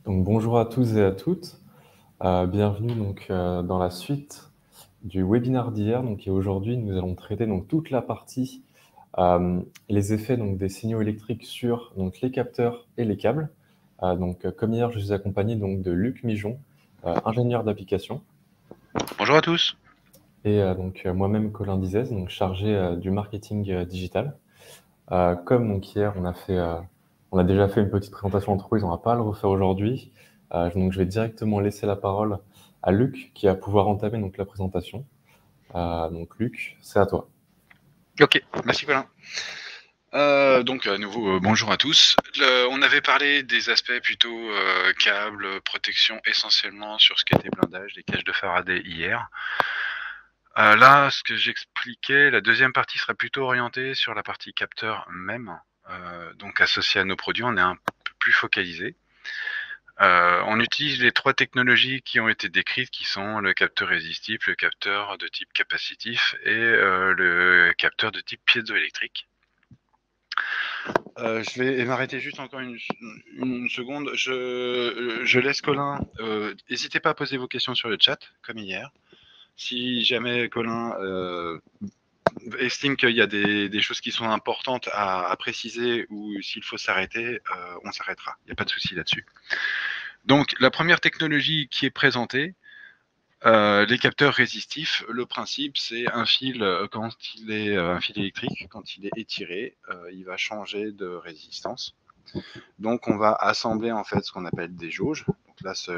Donc bonjour à tous et à toutes. Bienvenue dans la suite du webinaire d'hier. Et aujourd'hui, nous allons traiter toute la partie les effets des signaux électriques sur les capteurs et les câbles. Comme hier, je suis accompagné de Luc Mijon, ingénieur d'application, Bonjour à tous. et moi-même Colin Dizès, chargé du marketing digital. Comme hier, on a déjà fait une petite présentation d'entreprise, on va pas le refaire aujourd'hui. Je vais directement laisser la parole à Luc qui va pouvoir entamer la présentation. Luc, c'est à toi. Ok, merci Colin. Donc à nouveau, bonjour à tous. On avait parlé des aspects plutôt câbles, protection essentiellement sur ce qui était blindage, des cages de Faraday hier. Là, ce que j'expliquais, la deuxième partie sera plutôt orientée sur la partie capteur même. Donc associé à nos produits, on est un peu plus focalisé. On utilise les trois technologies qui ont été décrites, qui sont le capteur résistif, le capteur de type capacitif et le capteur de type piézoélectrique. Je vais m'arrêter juste encore une seconde. Je laisse Colin. N'hésitez pas à poser vos questions sur le chat, comme hier. Si jamais Colin estime qu'il y a des choses qui sont importantes à préciser ou s'il faut s'arrêter, on s'arrêtera. Il n'y a pas de souci là-dessus. Donc, la première technologie qui est présentée, les capteurs résistifs, le principe c'est un fil, quand il est un fil électrique, quand il est étiré, il va changer de résistance. Donc on va assembler en fait ce qu'on appelle des jauges. Donc là c'est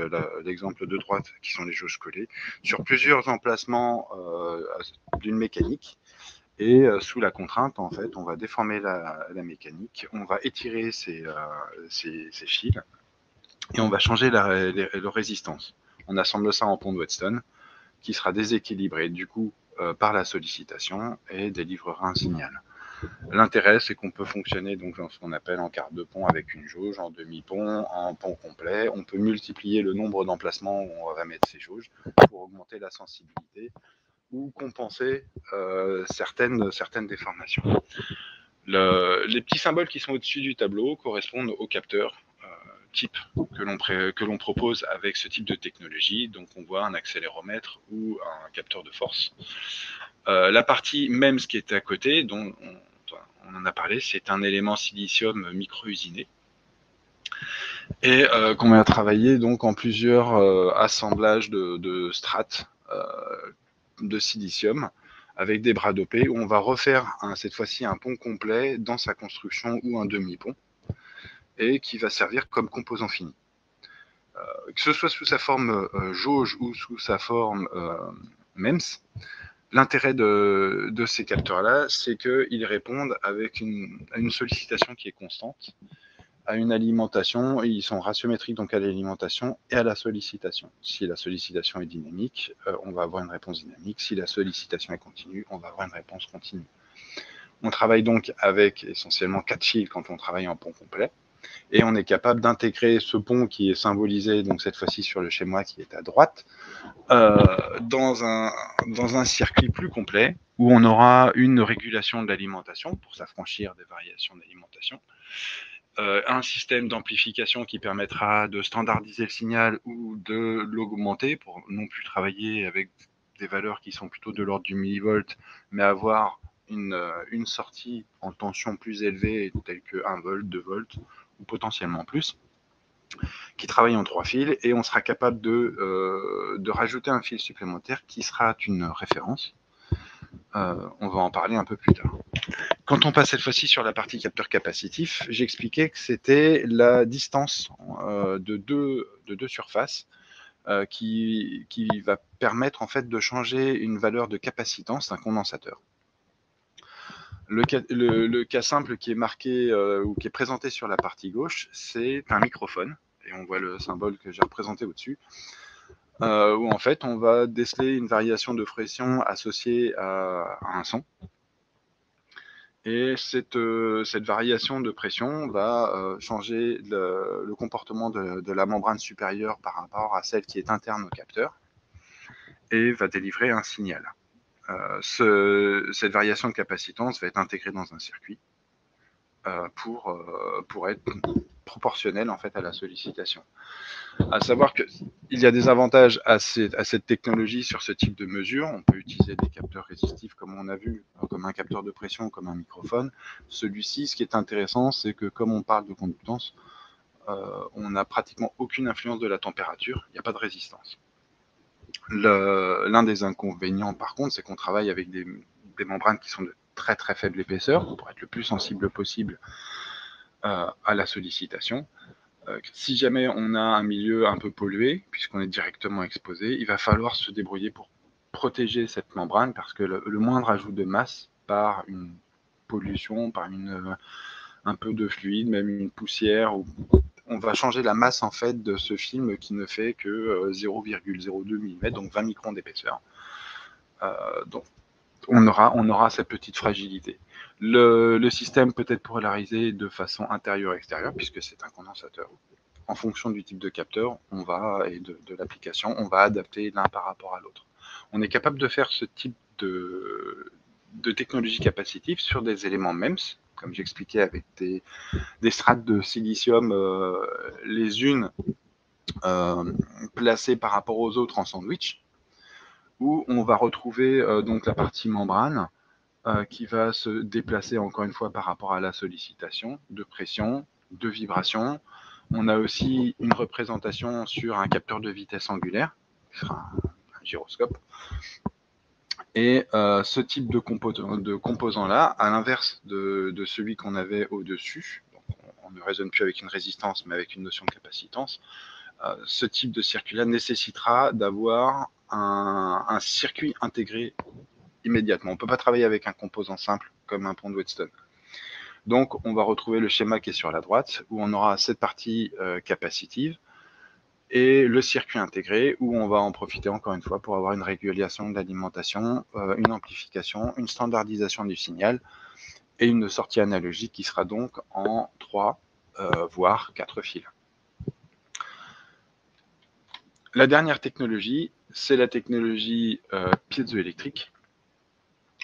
l'exemple de droite qui sont les jauges collées sur plusieurs emplacements d'une mécanique. Et sous la contrainte, en fait, on va déformer la mécanique, on va étirer ces fils et on va changer leur résistance. On assemble ça en pont de Whetstone qui sera déséquilibré du coup par la sollicitation et délivrera un signal. L'intérêt, c'est qu'on peut fonctionner donc dans ce qu'on appelle en quart de pont avec une jauge, en demi-pont, en pont complet. On peut multiplier le nombre d'emplacements où on va mettre ces jauges pour augmenter la sensibilité ou compenser certaines déformations. Les petits symboles qui sont au-dessus du tableau correspondent aux capteurs type que l'on propose avec ce type de technologie. Donc on voit un accéléromètre ou un capteur de force. La partie MEMS qui est à côté, dont on en a parlé, c'est un élément silicium micro-usiné et qu'on va travailler donc en plusieurs assemblages de strates de silicium avec des bras dopés où on va refaire cette fois-ci un pont complet dans sa construction ou un demi-pont et qui va servir comme composant fini. Que ce soit sous sa forme jauge ou sous sa forme MEMS, l'intérêt de ces capteurs-là, c'est qu'ils répondent avec une sollicitation qui est constante, à une alimentation, et ils sont ratiométriques donc à l'alimentation et à la sollicitation. Si la sollicitation est dynamique, on va avoir une réponse dynamique. Si la sollicitation est continue, on va avoir une réponse continue. On travaille donc avec essentiellement 4 fils quand on travaille en pont complet. Et on est capable d'intégrer ce pont qui est symbolisé, donc cette fois-ci sur le schéma qui est à droite, dans un circuit plus complet où on aura une régulation de l'alimentation pour s'affranchir des variations d'alimentation, un système d'amplification qui permettra de standardiser le signal ou de l'augmenter pour non plus travailler avec des valeurs qui sont plutôt de l'ordre du millivolt, mais avoir une sortie en tension plus élevée, telle que 1 volt, 2 volts, ou potentiellement plus, qui travaille en 3 fils, et on sera capable de rajouter un fil supplémentaire qui sera une référence. On va en parler un peu plus tard. Quand on passe cette fois-ci sur la partie capteur capacitif, j'expliquais que c'était la distance de deux surfaces qui va permettre en fait de changer une valeur de capacitance d'un condensateur. Le cas simple qui est marqué ou qui est présenté sur la partie gauche, c'est un microphone, et on voit le symbole que j'ai représenté au-dessus, où en fait on va déceler une variation de pression associée à un son. Et cette variation de pression va changer le comportement de la membrane supérieure par rapport à celle qui est interne au capteur et va délivrer un signal. Cette variation de capacitance va être intégrée dans un circuit pour être proportionnelle en fait à la sollicitation. À savoir qu'il y a des avantages à cette technologie sur ce type de mesure. On peut utiliser des capteurs résistifs comme on a vu, comme un capteur de pression, comme un microphone. Celui-ci, ce qui est intéressant, c'est que comme on parle de conductance, on n'a pratiquement aucune influence de la température, il n'y a pas de résistance. L'un des inconvénients, par contre, c'est qu'on travaille avec des membranes qui sont de très très faible épaisseur pour être le plus sensible possible à la sollicitation. Si jamais on a un milieu un peu pollué, puisqu'on est directement exposé, il va falloir se débrouiller pour protéger cette membrane parce que le moindre ajout de masse par une pollution, par un peu de fluide, même une poussière, on va changer la masse en fait de ce film qui ne fait que 0,02 mm, donc 20 microns d'épaisseur. Donc on aura cette petite fragilité. Le système peut être polarisé de façon intérieure-extérieure, puisque c'est un condensateur. En fonction du type de capteur et de l'application, on va adapter l'un par rapport à l'autre. On est capable de faire ce type de technologie capacitive sur des éléments MEMS, comme j'expliquais avec des strates de silicium, les unes placées par rapport aux autres en sandwich, où on va retrouver donc la partie membrane qui va se déplacer encore une fois par rapport à la sollicitation de pression, de vibration. On a aussi une représentation sur un capteur de vitesse angulaire, qui sera un gyroscope. Et ce type de composant-là, à l'inverse de celui qu'on avait au-dessus, on ne raisonne plus avec une résistance, mais avec une notion de capacitance, ce type de circuit-là nécessitera d'avoir un circuit intégré immédiatement. On ne peut pas travailler avec un composant simple comme un pont de Whetstone. Donc, on va retrouver le schéma qui est sur la droite, où on aura cette partie capacitive et le circuit intégré, où on va en profiter encore une fois pour avoir une régulation de l'alimentation, une amplification, une standardisation du signal et une sortie analogique qui sera donc en 3 voire 4 fils. La dernière technologie, c'est la technologie piézoélectrique,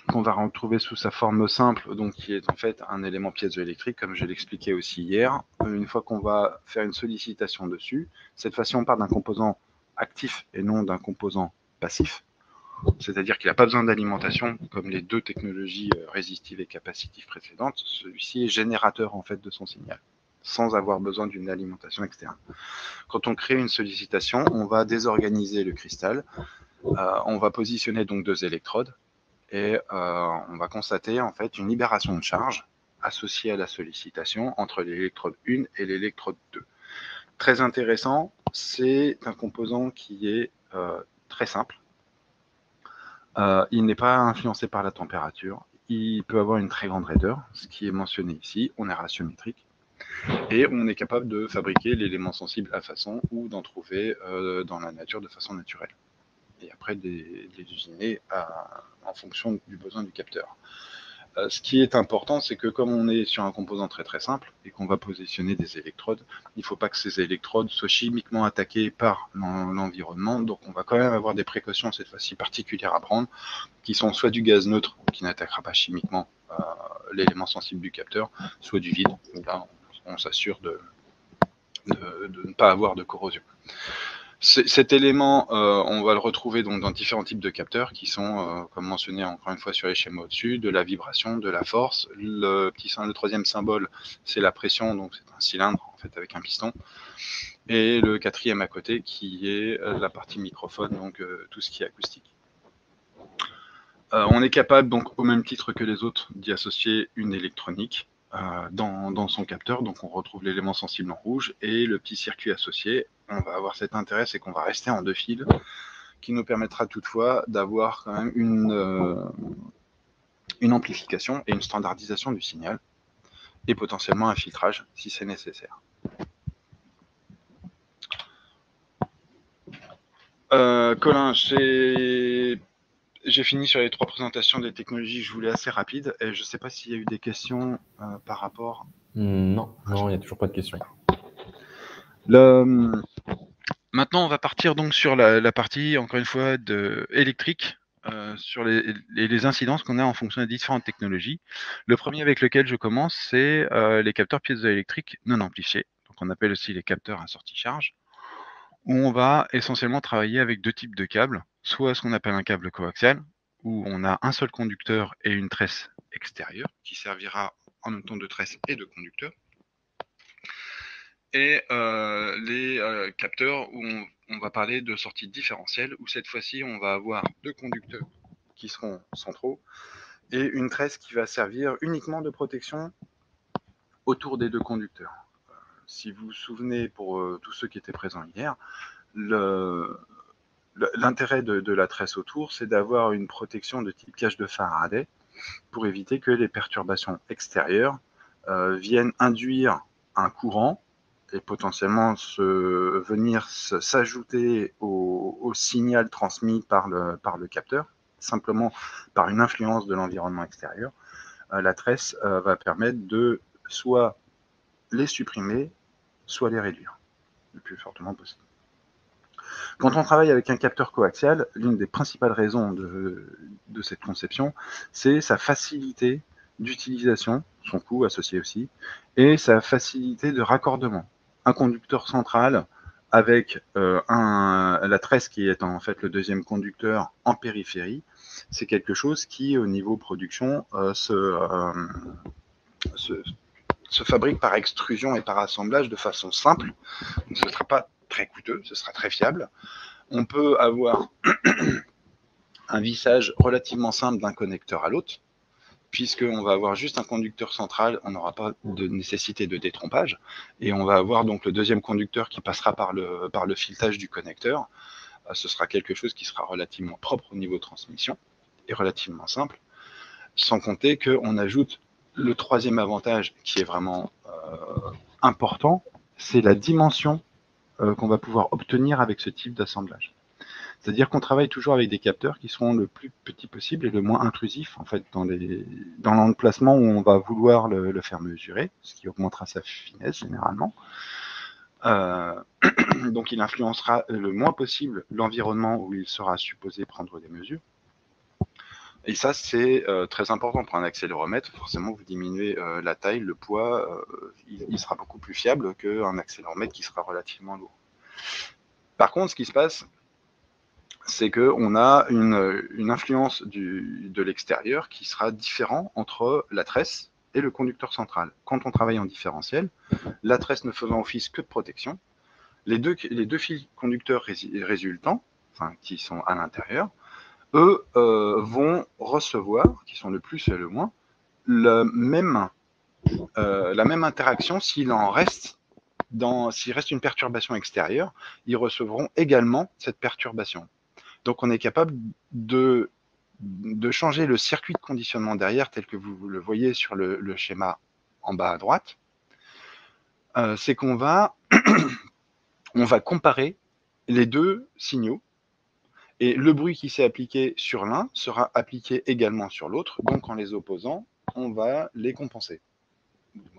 qu'on va retrouver sous sa forme simple, donc qui est en fait un élément piézoélectrique, comme je l'expliquais aussi hier. Une fois qu'on va faire une sollicitation dessus, cette fois-ci on part d'un composant actif et non d'un composant passif, c'est-à-dire qu'il n'a pas besoin d'alimentation comme les deux technologies résistives et capacitives précédentes. Celui-ci est générateur en fait de son signal, sans avoir besoin d'une alimentation externe. Quand on crée une sollicitation, on va désorganiser le cristal, on va positionner donc 2 électrodes, et on va constater en fait une libération de charge associée à la sollicitation entre l'électrode 1 et l'électrode 2. Très intéressant, c'est un composant qui est très simple. Il n'est pas influencé par la température, il peut avoir une très grande raideur, ce qui est mentionné ici, on est ratiométrique, et on est capable de fabriquer l'élément sensible à façon ou d'en trouver dans la nature de façon naturelle. Et après de les usiner en fonction du besoin du capteur. Ce qui est important, c'est que comme on est sur un composant très très simple et qu'on va positionner des électrodes, il ne faut pas que ces électrodes soient chimiquement attaquées par l'environnement, donc on va quand même avoir des précautions cette fois-ci particulières à prendre, qui sont soit du gaz neutre, qui n'attaquera pas chimiquement l'élément sensible du capteur, soit du vide, où là on s'assure de ne pas avoir de corrosion. Cet élément, on va le retrouver donc dans différents types de capteurs qui sont, comme mentionné encore une fois sur les schémas au-dessus, de la vibration, de la force. Le troisième symbole, c'est la pression, donc c'est un cylindre en fait avec un piston. Et le quatrième à côté qui est la partie microphone, donc tout ce qui est acoustique. On est capable donc au même titre que les autres d'y associer une électronique dans son capteur, donc on retrouve l'élément sensible en rouge et le petit circuit associé. On va avoir cet intérêt, c'est qu'on va rester en 2 fils, qui nous permettra toutefois d'avoir quand même une amplification et une standardisation du signal, et potentiellement un filtrage si c'est nécessaire. Colin, j'ai fini sur les 3 présentations des technologies que je voulais assez rapides, et je ne sais pas s'il y a eu des questions par rapport... Non, il n'y a toujours pas de questions. Maintenant, on va partir donc sur la partie, encore une fois, électrique, sur les incidences qu'on a en fonction des différentes technologies. Le premier avec lequel je commence, c'est les capteurs piézoélectriques non amplifiés. Donc qu'on appelle aussi les capteurs à sortie charge, où on va essentiellement travailler avec deux types de câbles, soit ce qu'on appelle un câble coaxial, où on a un seul conducteur et une tresse extérieure, qui servira en même temps de tresse et de conducteur, et les capteurs où on va parler de sortie différentielle, où cette fois-ci on va avoir deux conducteurs qui seront centraux, et une tresse qui va servir uniquement de protection autour des deux conducteurs. Si vous vous souvenez, pour tous ceux qui étaient présents hier, l'intérêt de la tresse autour, c'est d'avoir une protection de type cage de Faraday pour éviter que les perturbations extérieures viennent induire un courant et potentiellement venir s'ajouter au signal transmis par le capteur, simplement par une influence de l'environnement extérieur. La tresse va permettre de soit les supprimer, soit les réduire le plus fortement possible. Quand on travaille avec un capteur coaxial, l'une des principales raisons de cette conception, c'est sa facilité d'utilisation, son coût associé aussi, et sa facilité de raccordement. Un conducteur central avec la tresse qui est en fait le deuxième conducteur en périphérie, c'est quelque chose qui, au niveau production, se fabrique par extrusion et par assemblage de façon simple. Donc, ce ne sera pas très coûteux, ce sera très fiable. On peut avoir un vissage relativement simple d'un connecteur à l'autre, puisqu'on va avoir juste un conducteur central, on n'aura pas de nécessité de détrompage, et on va avoir donc le deuxième conducteur qui passera par le filetage du connecteur. Ce sera quelque chose qui sera relativement propre au niveau transmission et relativement simple, sans compter qu'on ajoute le troisième avantage qui est vraiment important, c'est la dimension qu'on va pouvoir obtenir avec ce type d'assemblage. C'est-à-dire qu'on travaille toujours avec des capteurs qui seront le plus petit possible et le moins intrusif en fait dans l'emplacement où on va vouloir le faire mesurer, ce qui augmentera sa finesse généralement. Donc il influencera le moins possible l'environnement où il sera supposé prendre des mesures. Et ça, c'est très important pour un accéléromètre. Forcément, vous diminuez la taille, le poids, il sera beaucoup plus fiable qu'un accéléromètre qui sera relativement lourd. Par contre, ce qui se passe, c'est qu'on a une influence de l'extérieur qui sera différente entre la tresse et le conducteur central. Quand on travaille en différentiel, la tresse ne faisant office que de protection, les deux fils conducteurs résultants, enfin, qui sont à l'intérieur, eux vont recevoir, qui sont le plus et le moins, la même interaction s'il reste une perturbation extérieure, ils recevront également cette perturbation. Donc on est capable de changer le circuit de conditionnement derrière, tel que vous le voyez sur le schéma en bas à droite. C'est qu'on va, on va comparer les deux signaux, et le bruit qui s'est appliqué sur l'un sera appliqué également sur l'autre. Donc en les opposant, on va les compenser,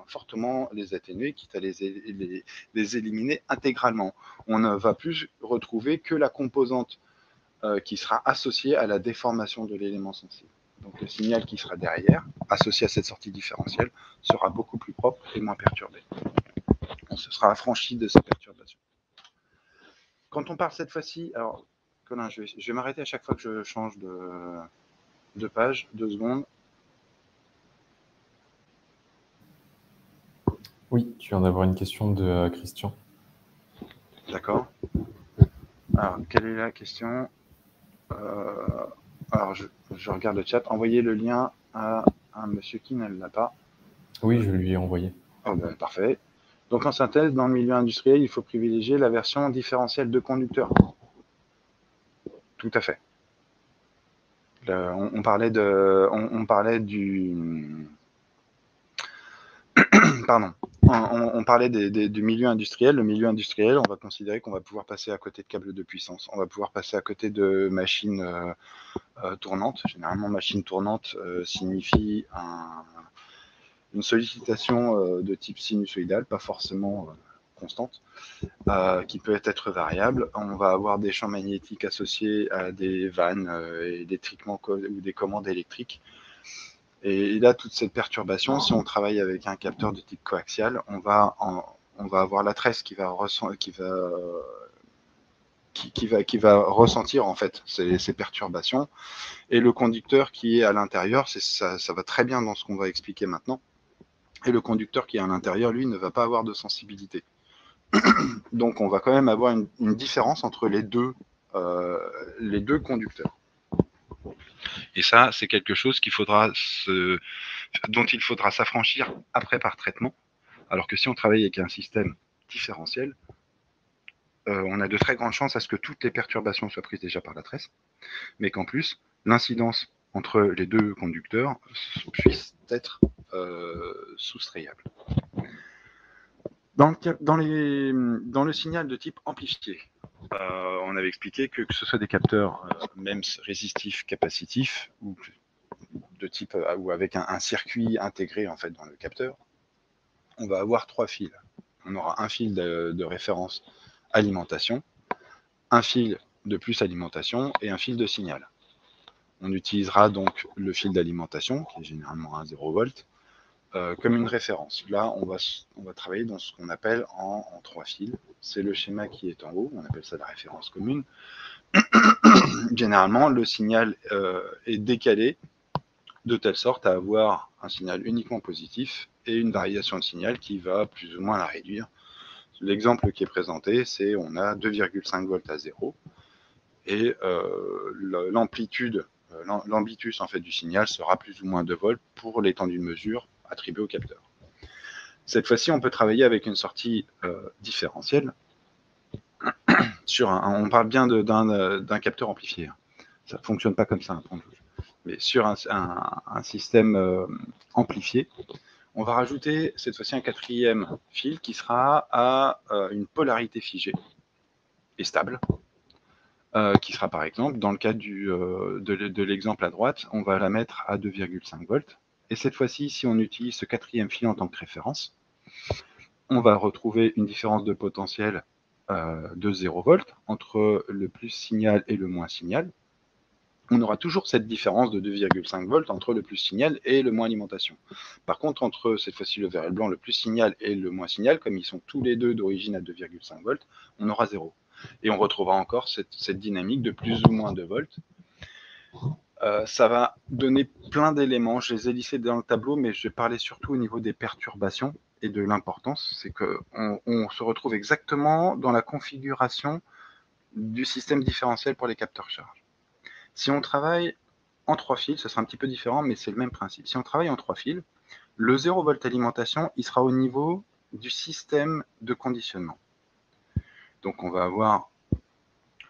fortement les atténuer, quitte à les éliminer intégralement. On ne va plus retrouver que la composante qui sera associée à la déformation de l'élément sensible. Donc le signal qui sera derrière, associé à cette sortie différentielle, sera beaucoup plus propre et moins perturbé. On se sera affranchi de ces perturbations. Quand on parle cette fois-ci, alors Colin, je vais m'arrêter à chaque fois que je change de page, 2 secondes. Oui, tu viens d'avoir une question de Christian. D'accord. Alors, quelle est la question? Alors, je regarde le chat. Envoyez le lien à un monsieur qui ne l'a pas. Oui, je lui ai envoyé. Oh ben, parfait. Donc, en synthèse, dans le milieu industriel, il faut privilégier la version différentielle de conducteur. Tout à fait. On parlait du... Pardon. On parlait du milieu industriel. Le milieu industriel, on va considérer qu'on va pouvoir passer à côté de câbles de puissance. On va pouvoir passer à côté de machines tournantes. Généralement, machine tournante signifie une sollicitation de type sinusoïdal, pas forcément constante, qui peut être variable. On va avoir des champs magnétiques associés à des vannes électriquement ou des commandes électriques. Et là, toute cette perturbation, si on travaille avec un capteur de type coaxial, on on va avoir la tresse qui va ressentir en fait ces perturbations, et le conducteur qui est à l'intérieur, ça va très bien dans ce qu'on va expliquer maintenant, et le conducteur qui est à l'intérieur, lui, ne va pas avoir de sensibilité. Donc on va quand même avoir une différence entre les deux conducteurs. Et ça, c'est quelque chose dont il faudra s'affranchir après par traitement, alors que si on travaille avec un système différentiel, on a de très grandes chances à ce que toutes les perturbations soient prises déjà par la tresse, mais qu'en plus, l'incidence entre les deux conducteurs puisse être soustrayable. Dans le signal de type amplifié, on avait expliqué que ce soit des capteurs MEMS résistifs, capacitifs, ou de type ou avec un circuit intégré en fait dans le capteur, on va avoir 3 fils. On aura un fil de référence alimentation, un fil de plus alimentation et un fil de signal. On utilisera donc le fil d'alimentation, qui est généralement un 0 volt, comme une référence. Là, on va travailler dans ce qu'on appelle en 3 fils. C'est le schéma qui est en haut, on appelle ça la référence commune. Généralement, le signal est décalé de telle sorte à avoir un signal uniquement positif et une variation de signal qui va plus ou moins la réduire. L'exemple qui est présenté, c'est on a 2,5 volts à 0 et l'amplitude, l'ambitus en fait du signal sera plus ou moins 2 volts pour l'étendue de mesure attribuée au capteur. Cette fois-ci, on peut travailler avec une sortie différentielle. On parle bien d'un capteur amplifié. Ça ne fonctionne pas comme ça, un point de vue. Mais sur un système amplifié, on va rajouter cette fois-ci un 4e fil qui sera à une polarité figée et stable, qui sera par exemple, dans le cas de l'exemple à droite, on va la mettre à 2,5 volts. Et cette fois-ci, si on utilise ce 4e fil en tant que référence, on va retrouver une différence de potentiel de 0 volts entre le plus signal et le moins signal. On aura toujours cette différence de 2,5 volts entre le plus signal et le moins alimentation. Par contre, entre cette fois-ci le vert et le blanc, le plus signal et le moins signal, comme ils sont tous les deux d'origine à 2,5 volts, on aura 0. Et on retrouvera encore cette dynamique de plus ou moins 2 volts. Ça va donner plein d'éléments. Je les ai listés dans le tableau, mais je vais parler surtout au niveau des perturbations et de l'importance. C'est qu'on se retrouve exactement dans la configuration du système différentiel pour les capteurs charge. Si on travaille en 3 fils, ce sera un petit peu différent, mais c'est le même principe. Si on travaille en 3 fils, le 0 volt alimentation, il sera au niveau du système de conditionnement. Donc on va avoir,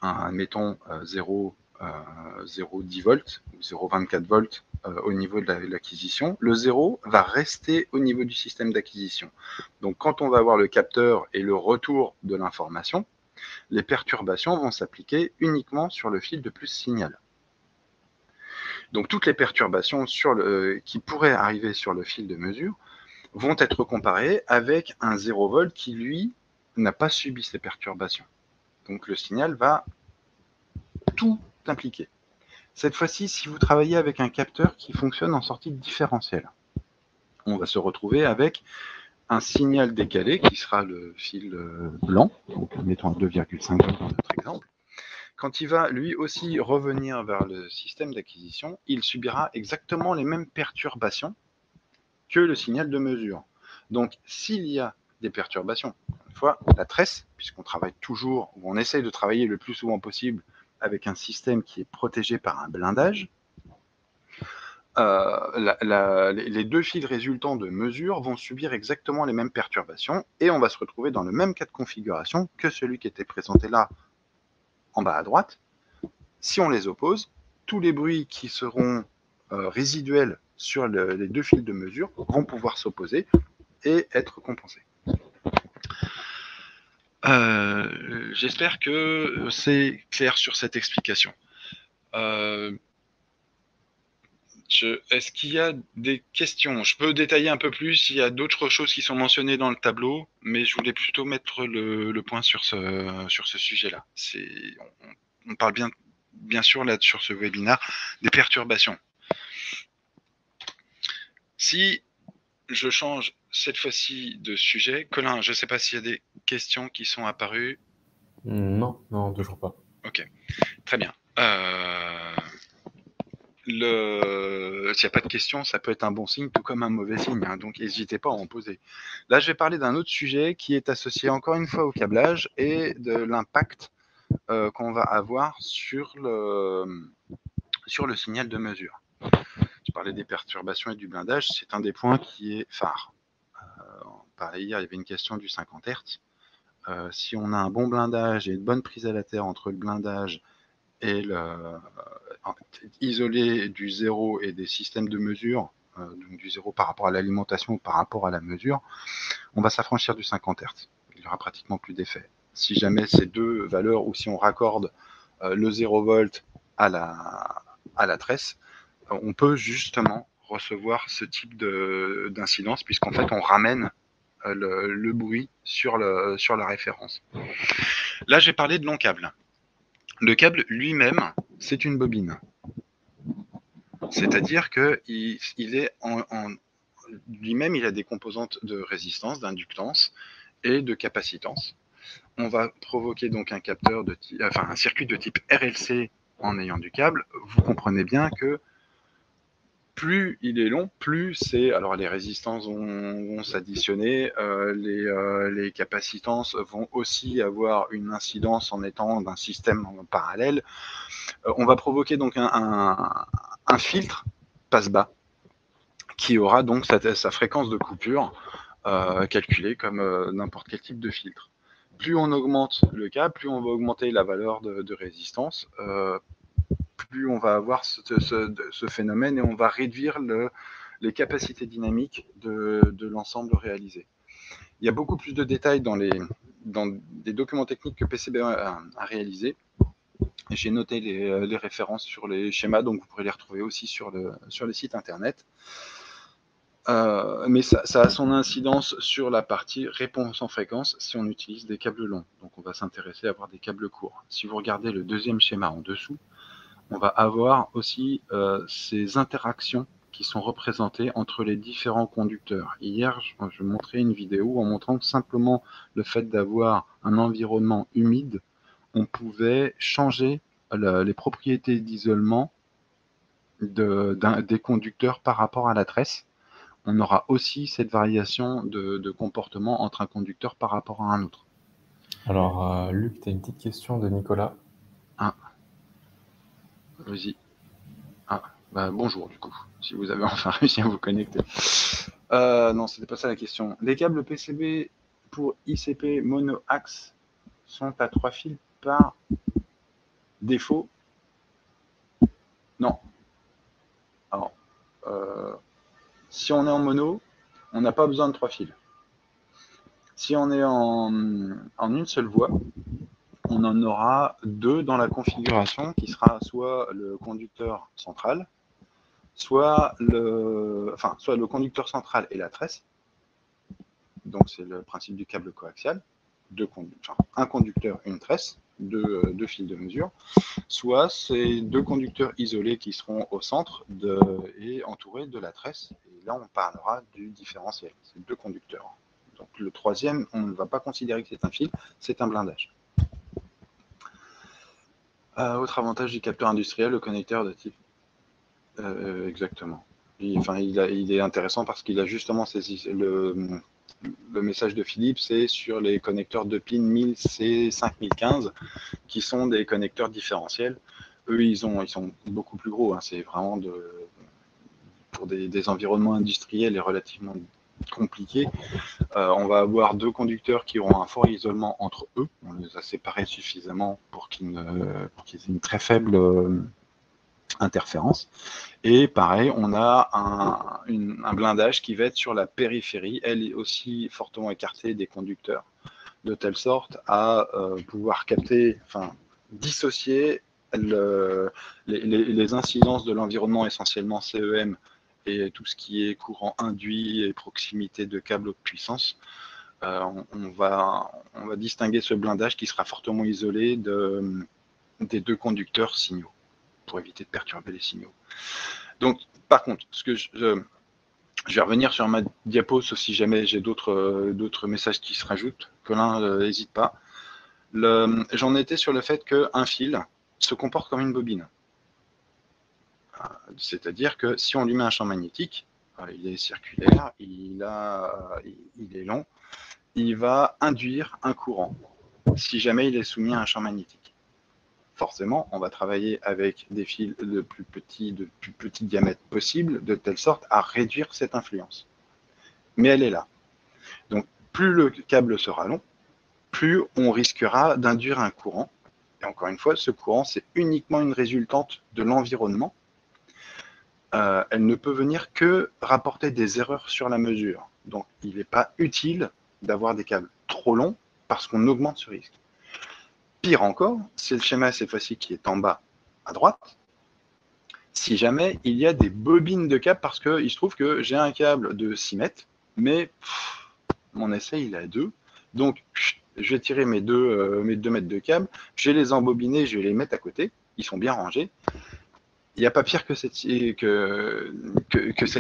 admettons, 0,10 volts ou 0,24 volts au niveau de l'acquisition. Le 0 va rester au niveau du système d'acquisition. Donc quand on va avoir le capteur et le retour de l'information, les perturbations vont s'appliquer uniquement sur le fil de plus signal. Donc toutes les perturbations qui pourraient arriver sur le fil de mesure vont être comparées avec un 0 volt qui, lui, n'a pas subi ces perturbations. Donc le signal va tout impliquer. Cette fois-ci, si vous travaillez avec un capteur qui fonctionne en sortie différentielle, on va se retrouver avec un signal décalé qui sera le fil blanc, donc mettons 2,5 volts dans notre exemple. Quand il va lui aussi revenir vers le système d'acquisition, il subira exactement les mêmes perturbations que le signal de mesure. Donc, s'il y a des perturbations, une fois, la tresse, puisqu'on travaille toujours, ou on essaye de travailler le plus souvent possible avec un système qui est protégé par un blindage, les deux fils résultants de mesure vont subir exactement les mêmes perturbations et on va se retrouver dans le même cas de configuration que celui qui était présenté là en bas à droite. Si on les oppose, tous les bruits qui seront résiduels sur les deux fils de mesure vont pouvoir s'opposer et être compensés. J'espère que c'est clair sur cette explication. Est-ce qu'il y a des questions? Je peux détailler un peu plus, il y a d'autres choses qui sont mentionnées dans le tableau, mais je voulais plutôt mettre le point sur ce sujet-là. On parle bien sûr là sur ce webinaire des perturbations. Si je change cette fois-ci de sujet. Colin, je ne sais pas s'il y a des questions qui sont apparues. Non, non, toujours pas. Ok, très bien. S'il n'y a pas de questions, ça peut être un bon signe, tout comme un mauvais signe, hein, donc n'hésitez pas à en poser. Là, je vais parler d'un autre sujet qui est associé encore une fois au câblage et de l'impact qu'on va avoir sur le signal de mesure. Je parlais des perturbations et du blindage, c'est un des points qui est phare. On parlait hier, il y avait une question du 50 Hz. Si on a un bon blindage et une bonne prise à la terre entre le blindage et isolé du zéro et des systèmes de mesure, donc du zéro par rapport à l'alimentation ou par rapport à la mesure, on va s'affranchir du 50 Hz. Il n'y aura pratiquement plus d'effet. Si jamais ces deux valeurs, ou si on raccorde le 0 volt à la tresse, on peut justement recevoir ce type d'incidence, puisqu'en fait on ramène le bruit sur la référence. Là, j'ai parlé de long câble. Le câble lui-même, c'est une bobine. C'est-à-dire qu'il est lui-même, il a des composantes de résistance, d'inductance et de capacitance. On va provoquer donc un circuit de type RLC en ayant du câble. Vous comprenez bien que plus il est long, plus alors les résistances vont s'additionner, les capacitances vont aussi avoir une incidence en étant d'un système en parallèle. On va provoquer donc un filtre passe-bas qui aura donc sa fréquence de coupure calculée comme n'importe quel type de filtre. Plus on augmente le câble, plus on va augmenter la valeur de résistance, plus on va avoir ce phénomène et on va réduire les capacités dynamiques de l'ensemble réalisé. Il y a beaucoup plus de détails dans des documents techniques que PCB a réalisé. J'ai noté les références sur les schémas, donc vous pourrez les retrouver aussi sur les sites internet. Mais ça a son incidence sur la partie réponse en fréquence si on utilise des câbles longs. Donc on va s'intéresser à avoir des câbles courts. Si vous regardez le deuxième schéma en dessous, on va avoir aussi ces interactions qui sont représentées entre les différents conducteurs. Hier, je montrais une vidéo en montrant simplement le fait d'avoir un environnement humide, on pouvait changer les propriétés d'isolement des conducteurs par rapport à la tresse. On aura aussi cette variation de comportement entre un conducteur par rapport à un autre. Alors, Luc, tu as une petite question de Nicolas. Ah. Vas-y. Ah, bah, bonjour du coup, si vous avez enfin réussi à vous connecter. Non, c'était pas ça la question. Les câbles PCB pour ICP mono-axe sont à 3 fils par défaut? Non. Alors, si on est en mono, on n'a pas besoin de 3 fils. Si on est en une seule voie, on en aura 2 dans la configuration qui sera soit le conducteur central, soit le conducteur central et la tresse. Donc c'est le principe du câble coaxial, un conducteur, une tresse, deux fils de mesure, soit ces 2 conducteurs isolés qui seront au centre et entourés de la tresse. Et là, on parlera du différentiel, c'est 2 conducteurs. Donc le troisième, on ne va pas considérer que c'est un fil, c'est un blindage. Autre avantage du capteur industriel, le connecteur de type... exactement. Il est intéressant parce qu'il a justement le message de Philippe, c'est sur les connecteurs de pin 1000C5015 qui sont des connecteurs différentiels. Eux, ils sont beaucoup plus gros. Hein. C'est vraiment pour des environnements industriels et relativement compliqués. On va avoir 2 conducteurs qui auront un fort isolement entre eux. On les a séparés suffisamment pour qu'ils aient une très faible interférence. Et pareil, on a un blindage qui va être sur la périphérie, elle est aussi fortement écartée des conducteurs, de telle sorte à pouvoir dissocier les incidences de l'environnement, essentiellement CEM, et tout ce qui est courant induit et proximité de câbles haute puissance. On va distinguer ce blindage qui sera fortement isolé des 2 conducteurs signaux, pour éviter de perturber les signaux. Donc, par contre, Je vais revenir sur ma diapo, sauf si jamais j'ai d'autres messages qui se rajoutent. Colin, n'hésite pas. J'en étais sur le fait qu'un fil se comporte comme une bobine. C'est-à-dire que si on lui met un champ magnétique, il est circulaire, il est long, il va induire un courant si jamais il est soumis à un champ magnétique. Forcément, on va travailler avec des fils de plus petit diamètre possible, de telle sorte à réduire cette influence. Mais elle est là. Donc, plus le câble sera long, plus on risquera d'induire un courant. Et encore une fois, ce courant, c'est uniquement une résultante de l'environnement. Elle ne peut venir que rapporter des erreurs sur la mesure. Donc, il n'est pas utile d'avoir des câbles trop longs parce qu'on augmente ce risque. Pire encore, c'est le schéma cette fois-ci qui est en bas à droite. Si jamais il y a des bobines de câbles, parce qu'il se trouve que j'ai un câble de 6 mètres, mais mon essai il est à 2. Donc, je vais tirer mes 2 mètres de câble, je vais les embobiner, je vais les mettre à côté. Ils sont bien rangés. Il n'y a pas pire que cette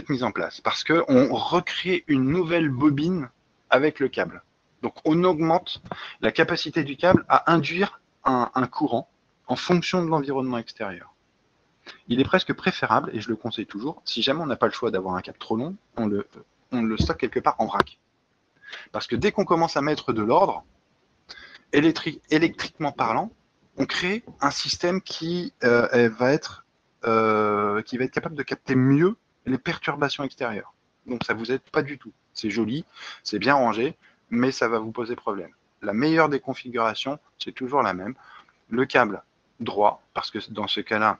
mise en place, parce qu'on recrée une nouvelle bobine avec le câble. Donc on augmente la capacité du câble à induire un courant en fonction de l'environnement extérieur. Il est presque préférable, et je le conseille toujours, si jamais on n'a pas le choix d'avoir un câble trop long, on le stocke quelque part en vrac. Parce que dès qu'on commence à mettre de l'ordre, électriquement parlant, on crée un système qui va être capable de capter mieux les perturbations extérieures. Donc ça ne vous aide pas du tout. C'est joli, c'est bien rangé, mais ça va vous poser problème. La meilleure des configurations, c'est toujours la même. Le câble droit, parce que dans ce cas-là,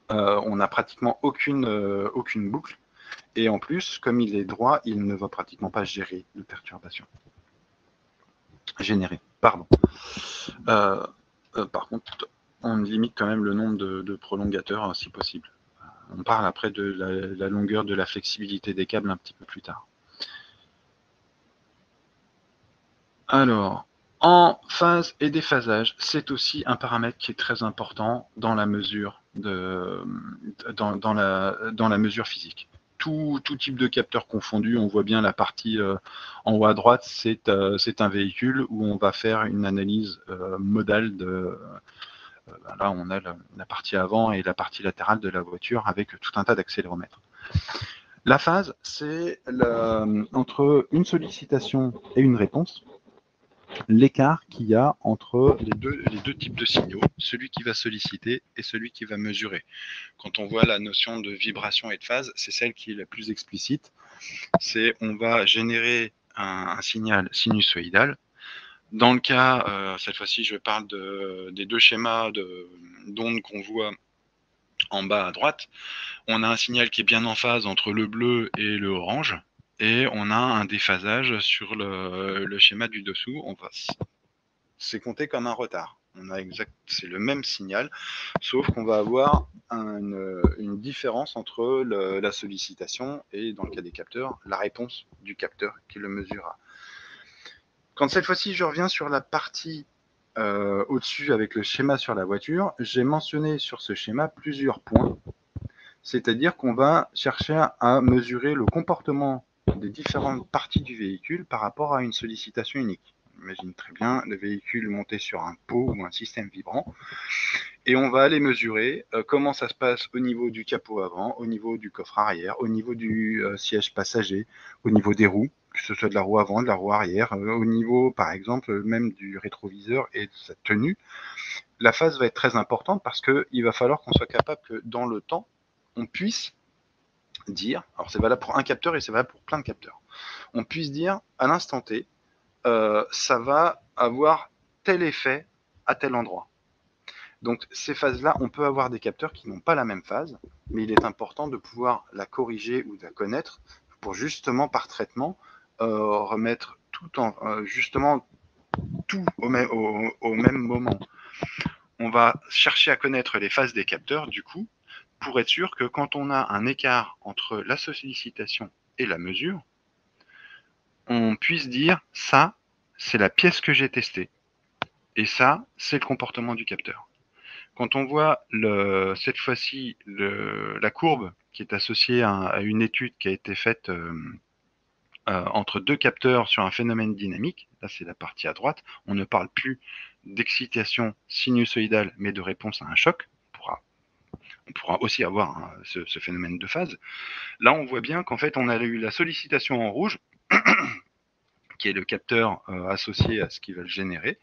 on n'a pratiquement aucune boucle. Et en plus, comme il est droit, il ne va pratiquement pas gérer de perturbations. Générer, pardon. Par contre, on limite quand même le nombre de prolongateurs si possible. On parle après de la longueur, de la flexibilité des câbles un petit peu plus tard. Alors, en phase et déphasage, c'est aussi un paramètre qui est très important dans la mesure, dans la mesure physique. Tout type de capteur confondu, on voit bien la partie en haut à droite, c'est un véhicule où on va faire une analyse modale de... là, on a la partie avant et la partie latérale de la voiture avec tout un tas d'accéléromètres. La phase, c'est entre une sollicitation et une réponse, l'écart qu'il y a entre les deux types de signaux, celui qui va solliciter et celui qui va mesurer. Quand on voit la notion de vibration et de phase, c'est celle qui est la plus explicite. C'est on va générer un signal sinusoïdal. Dans le cas, cette fois-ci, je parle des deux schémas d'ondes qu'on voit en bas à droite. On a un signal qui est bien en phase entre le bleu et le orange. Et on a un déphasage sur le schéma du dessous. C'est compté comme un retard. C'est le même signal, sauf qu'on va avoir une différence entre la sollicitation et, dans le cas des capteurs, la réponse du capteur qui le mesurera. Quand cette fois-ci, je reviens sur la partie au-dessus avec le schéma sur la voiture, j'ai mentionné sur ce schéma plusieurs points. C'est-à-dire qu'on va chercher à mesurer le comportement des différentes parties du véhicule par rapport à une sollicitation unique. On imagine très bien le véhicule monté sur un pot ou un système vibrant. Et on va aller mesurer comment ça se passe au niveau du capot avant, au niveau du coffre arrière, au niveau du siège passager, au niveau des roues, que ce soit de la roue avant, de la roue arrière, au niveau, par exemple, même du rétroviseur et de sa tenue. La phase va être très importante parce qu'il va falloir qu'on soit capable que, dans le temps, on puisse dire, alors c'est valable pour un capteur et c'est valable pour plein de capteurs, on puisse dire à l'instant T, ça va avoir tel effet à tel endroit. Donc ces phases-là, on peut avoir des capteurs qui n'ont pas la même phase, mais il est important de pouvoir la corriger ou de la connaître pour justement par traitement remettre justement tout au même moment. On va chercher à connaître les phases des capteurs du coup pour être sûr que quand on a un écart entre la sollicitation et la mesure, on puisse dire ça, c'est la pièce que j'ai testée. Et ça, c'est le comportement du capteur. Quand on voit cette fois-ci la courbe qui est associé à une étude qui a été faite entre deux capteurs sur un phénomène dynamique. Là, c'est la partie à droite. On ne parle plus d'excitation sinusoïdale, mais de réponse à un choc. On pourra aussi avoir ce phénomène de phase. Là, on voit bien qu'en fait, on a eu la sollicitation en rouge, qui est le capteur associé à ce qui va le générer,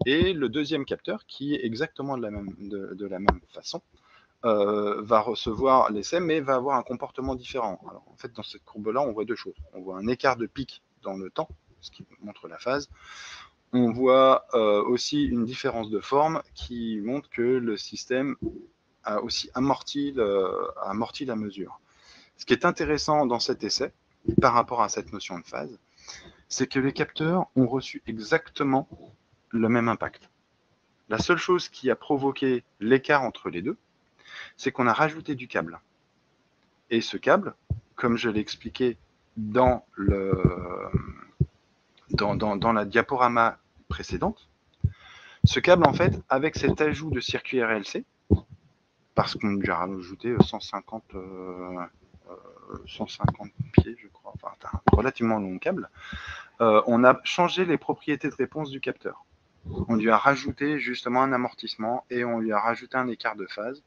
et le deuxième capteur, qui est exactement de la même façon, va recevoir l'essai, mais va avoir un comportement différent. Alors, en fait, dans cette courbe-là, on voit deux choses. On voit un écart de pic dans le temps, ce qui montre la phase. On voit aussi une différence de forme qui montre que le système a aussi amorti la mesure. Ce qui est intéressant dans cet essai, par rapport à cette notion de phase, c'est que les capteurs ont reçu exactement le même impact. La seule chose qui a provoqué l'écart entre les deux, c'est qu'on a rajouté du câble. Et ce câble, comme je l'ai expliqué dans la diaporama précédente, ce câble, en fait, avec cet ajout de circuit RLC, parce qu'on lui a rajouté 150 pieds, je crois, enfin, un relativement long câble, on a changé les propriétés de réponse du capteur. On lui a rajouté justement un amortissement et on lui a rajouté un écart de phase.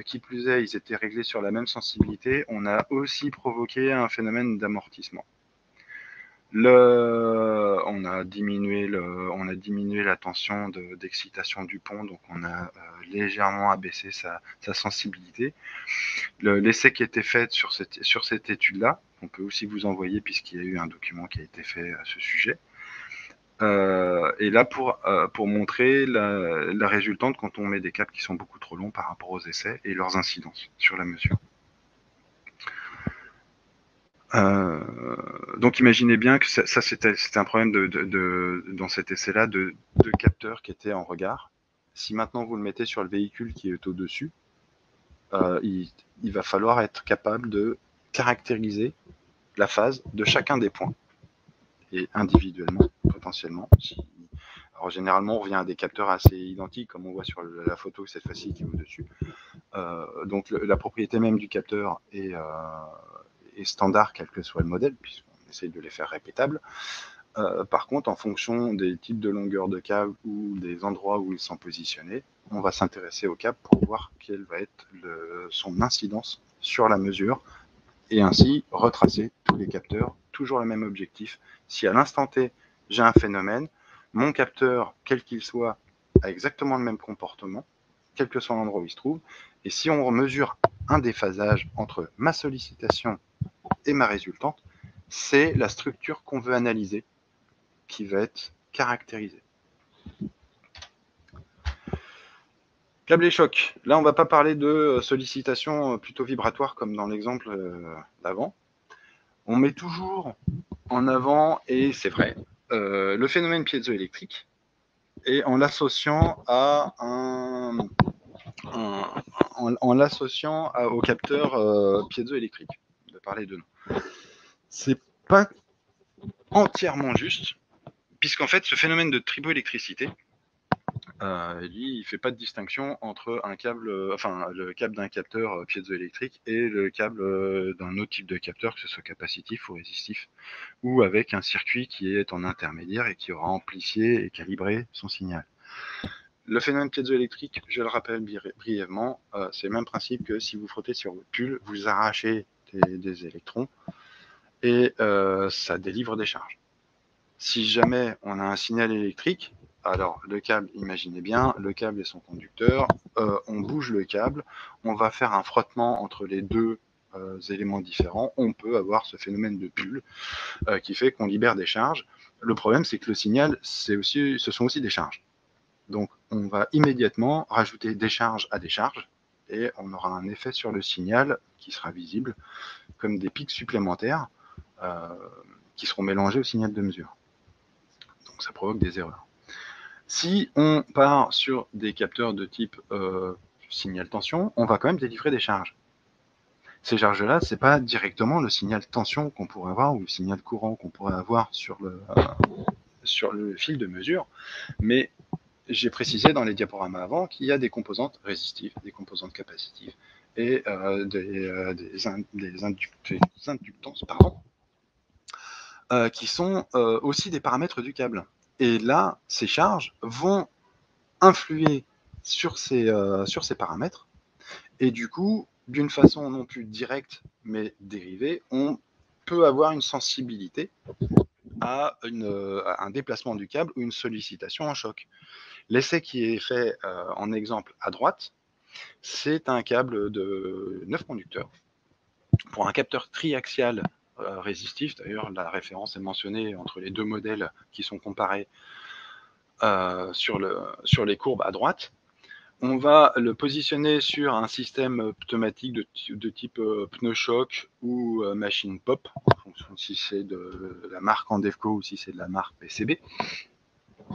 Qui plus est, ils étaient réglés sur la même sensibilité. On a aussi provoqué un phénomène d'amortissement. On a diminué la tension d'excitation du pont, donc on a légèrement abaissé sa sensibilité. L'essai qui a été fait sur cette étude-là, on peut aussi vous envoyer puisqu'il y a eu un document qui a été fait à ce sujet. Et là, pour montrer la résultante quand on met des câbles qui sont beaucoup trop longs par rapport aux essais et leurs incidences sur la mesure. Donc imaginez bien que ça c'était un problème dans cet essai-là de capteurs qui étaient en regard. Si maintenant vous le mettez sur le véhicule qui est au-dessus, il va falloir être capable de caractériser la phase de chacun des points, et individuellement, potentiellement. Alors généralement, on revient à des capteurs assez identiques, comme on voit sur la photo cette fois-ci qui est au-dessus. Donc la propriété même du capteur est standard, quel que soit le modèle, puisqu'on essaye de les faire répétables. Par contre, en fonction des types de longueur de câble ou des endroits où ils sont positionnés, on va s'intéresser au câble pour voir quelle va être son incidence sur la mesure, et ainsi retracer tous les capteurs, toujours le même objectif. Si à l'instant T, j'ai un phénomène, mon capteur, quel qu'il soit, a exactement le même comportement, quel que soit l'endroit où il se trouve, et si on mesure un déphasage entre ma sollicitation et ma résultante, c'est la structure qu'on veut analyser qui va être caractérisée. Câble et choc. Là, on ne va pas parler de sollicitation plutôt vibratoire comme dans l'exemple d'avant. On met toujours en avant, et c'est vrai, le phénomène piézoélectrique, et en l'associant à au capteur piézoélectrique. On va parler de nous. C'est pas entièrement juste, puisqu'en fait, ce phénomène de triboélectricité, lui, il ne fait pas de distinction entre le câble d'un capteur piézoélectrique et le câble d'un autre type de capteur, que ce soit capacitif ou résistif, ou avec un circuit qui est en intermédiaire et qui aura amplifié et calibré son signal. Le phénomène piézoélectrique, je le rappelle brièvement, c'est le même principe que si vous frottez sur votre pull, vous arrachez des électrons et ça délivre des charges. Si jamais on a un signal électrique, alors le câble, imaginez bien, le câble et son conducteur, on bouge le câble, on va faire un frottement entre les deux éléments différents, on peut avoir ce phénomène de pull qui fait qu'on libère des charges. Le problème, c'est que le signal, ce sont aussi des charges. Donc, on va immédiatement rajouter des charges à des charges et on aura un effet sur le signal qui sera visible comme des pics supplémentaires qui seront mélangés au signal de mesure. Donc, ça provoque des erreurs. Si on part sur des capteurs de type signal tension, on va quand même délivrer des charges. Ces charges-là, ce n'est pas directement le signal tension qu'on pourrait avoir ou le signal courant qu'on pourrait avoir sur le fil de mesure, mais j'ai précisé dans les diaporamas avant qu'il y a des composantes résistives, des composantes capacitives et des inductances, pardon, qui sont aussi des paramètres du câble. Et là, ces charges vont influer sur ces paramètres. Et du coup, d'une façon non plus directe, mais dérivée, on peut avoir une sensibilité à un déplacement du câble ou une sollicitation en choc. L'essai qui est fait en exemple à droite, c'est un câble de 9 conducteurs pour un capteur triaxial résistif. D'ailleurs, la référence est mentionnée entre les deux modèles qui sont comparés sur les courbes à droite. On va le positionner sur un système pneumatique de type pneu choc ou machine pop, en fonction si c'est de la marque Andevco ou si c'est de la marque PCB.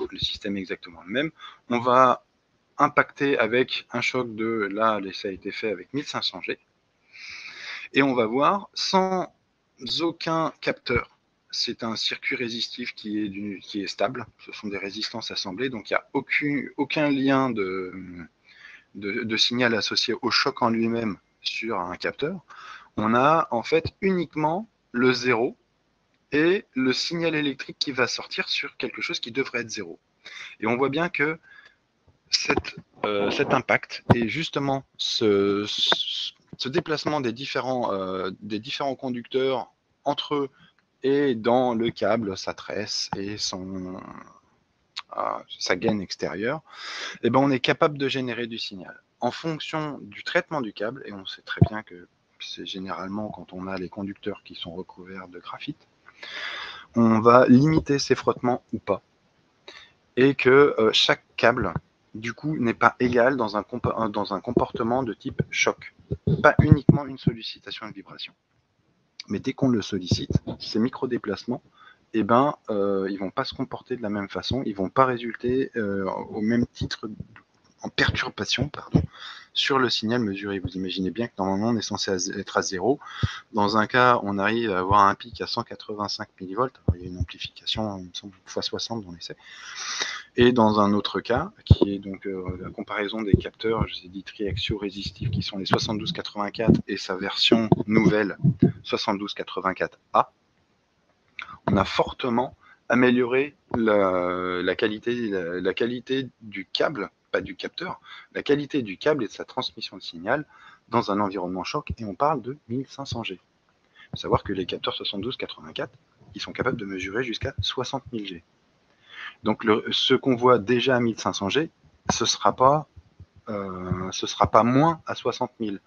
Le système est exactement le même. On va impacter avec un choc de, là, l'essai a été fait avec 1500 G. Et on va voir sans aucun capteur. C'est un circuit résistif qui est stable. Ce sont des résistances assemblées, donc il n'y a aucun lien de signal associé au choc en lui-même sur un capteur. On a en fait uniquement le 0 et le signal électrique qui va sortir sur quelque chose qui devrait être 0. Et on voit bien que cet impact et justement ce déplacement des différents conducteurs entre eux et dans le câble, sa tresse et sa gaine extérieure, eh ben on est capable de générer du signal. En fonction du traitement du câble, et on sait très bien que c'est généralement quand on a les conducteurs qui sont recouverts de graphite, on va limiter ces frottements ou pas. Et que chaque câble, du coup, n'est pas égal dans un comportement de type choc. Pas uniquement une sollicitation et une vibration. Mais dès qu'on le sollicite, ces micro-déplacements, eh ben, ils vont pas se comporter de la même façon, ils vont pas résulter au même titre en perturbation, pardon, sur le signal mesuré. Vous imaginez bien que normalement on est censé être à 0. Dans un cas, on arrive à avoir un pic à 185 millivolts. Il y a une amplification, il me semble, x 60 dans l'essai. Et dans un autre cas, qui est donc la comparaison des capteurs, je vous ai dit triaxiaux résistifs, qui sont les 7284 et sa version nouvelle 7284A, on a fortement amélioré la qualité du câble, pas du capteur, la qualité du câble et de sa transmission de signal dans un environnement choc, et on parle de 1500 G. Il faut savoir que les capteurs 7284, ils sont capables de mesurer jusqu'à 60 000 G. Donc ce qu'on voit déjà à 1500 G, ce sera pas moins à 60 000.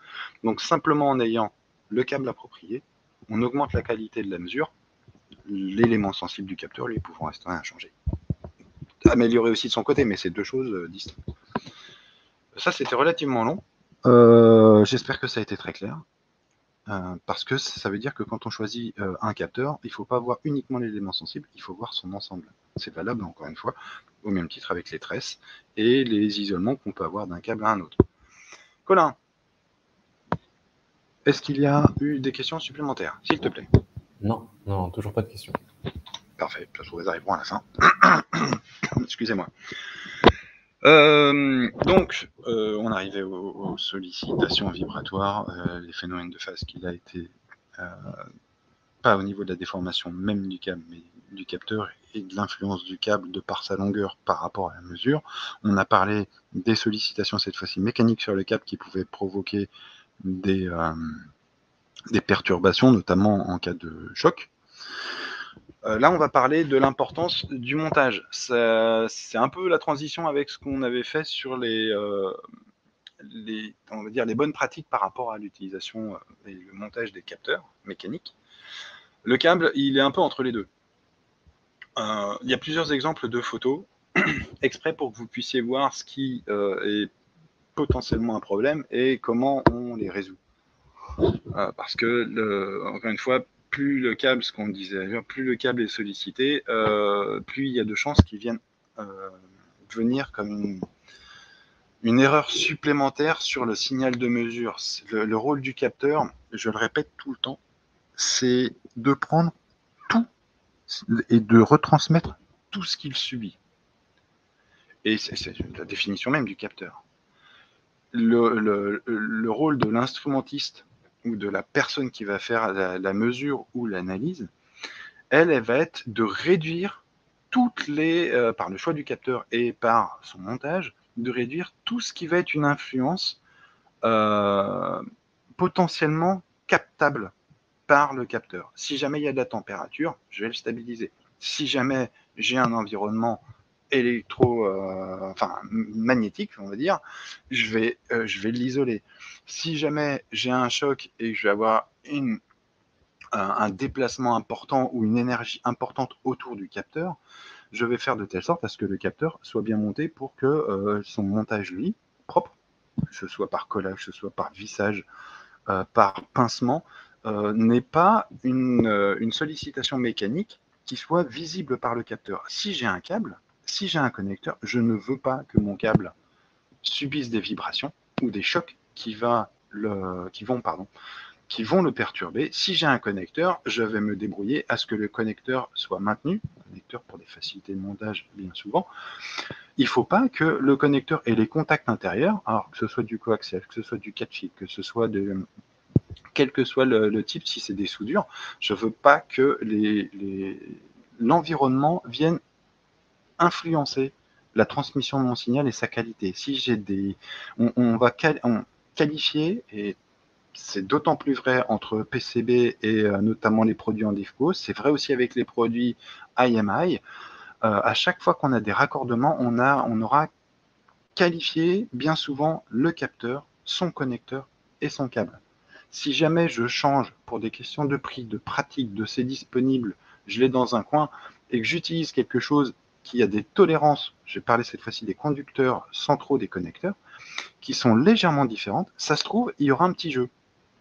Donc simplement en ayant le câble approprié, on augmente la qualité de la mesure, l'élément sensible du capteur lui pouvant rester inchangé. Améliorer aussi de son côté, mais c'est deux choses distinctes. Ça, c'était relativement long. J'espère que ça a été très clair. Parce que ça veut dire que quand on choisit un capteur, il ne faut pas voir uniquement l'élément sensible, il faut voir son ensemble. C'est valable, encore une fois, au même titre avec les tresses et les isolements qu'on peut avoir d'un câble à un autre. Colin, est-ce qu'il y a eu des questions supplémentaires, s'il te plaît? Non, non, toujours pas de questions. Parfait, ça se trouve, elles arriveront à la fin. Excusez-moi. Donc, on arrivait aux sollicitations vibratoires, les phénomènes de phase qu'il a été, pas au niveau de la déformation même du câble, mais du capteur et de l'influence du câble de par sa longueur par rapport à la mesure. On a parlé des sollicitations, cette fois-ci mécaniques sur le câble, qui pouvaient provoquer des perturbations, notamment en cas de choc. Là, on va parler de l'importance du montage. C'est un peu la transition avec ce qu'on avait fait sur on va dire les bonnes pratiques par rapport à l'utilisation et le montage des capteurs mécaniques. Le câble, il est un peu entre les deux. Il y a plusieurs exemples de photos, exprès pour que vous puissiez voir ce qui est potentiellement un problème et comment on les résout. Parce que, encore une fois, plus le câble, ce qu'on disait ailleurs, plus le câble est sollicité, plus il y a de chances qu'il vienne venir comme une erreur supplémentaire sur le signal de mesure. Le rôle du capteur, je le répète tout le temps, c'est de prendre tout et de retransmettre tout ce qu'il subit. Et c'est la définition même du capteur. le rôle de l'instrumentiste ou de la personne qui va faire la mesure ou l'analyse, elle va être de réduire toutes les, par le choix du capteur et par son montage, de réduire tout ce qui va être une influence potentiellement captable par le capteur. Si jamais il y a de la température, je vais le stabiliser. Si jamais j'ai un environnement magnétique, on va dire, je vais l'isoler. Si jamais j'ai un choc et que je vais avoir un déplacement important ou une énergie importante autour du capteur, je vais faire de telle sorte à ce que le capteur soit bien monté pour que son montage, lui, propre, que ce soit par collage, que ce soit par vissage, par pincement, n'ait pas une sollicitation mécanique qui soit visible par le capteur. Si j'ai un câble, si j'ai un connecteur, je ne veux pas que mon câble subisse des vibrations ou des chocs qui vont le perturber. Si j'ai un connecteur, je vais me débrouiller à ce que le connecteur soit maintenu, connecteur pour des facilités de montage bien souvent. Il ne faut pas que le connecteur ait les contacts intérieurs, alors que ce soit du coaxial, que ce soit du 4 fil, que ce soit quel que soit le type, si c'est des soudures, je ne veux pas que l'environnement vienne influencer la transmission de mon signal et sa qualité. Si j'ai on va qualifier, et c'est d'autant plus vrai entre PCB et notamment les produits en DIFCO, c'est vrai aussi avec les produits IMI. À chaque fois qu'on a des raccordements, on aura qualifié bien souvent le capteur, son connecteur et son câble. Si jamais je change pour des questions de prix, de pratique, de c'est disponible, je l'ai dans un coin et que j'utilise quelque chose qui a des tolérances, j'ai parlé cette fois-ci des conducteurs centraux des connecteurs, qui sont légèrement différentes, ça se trouve, il y aura un petit jeu.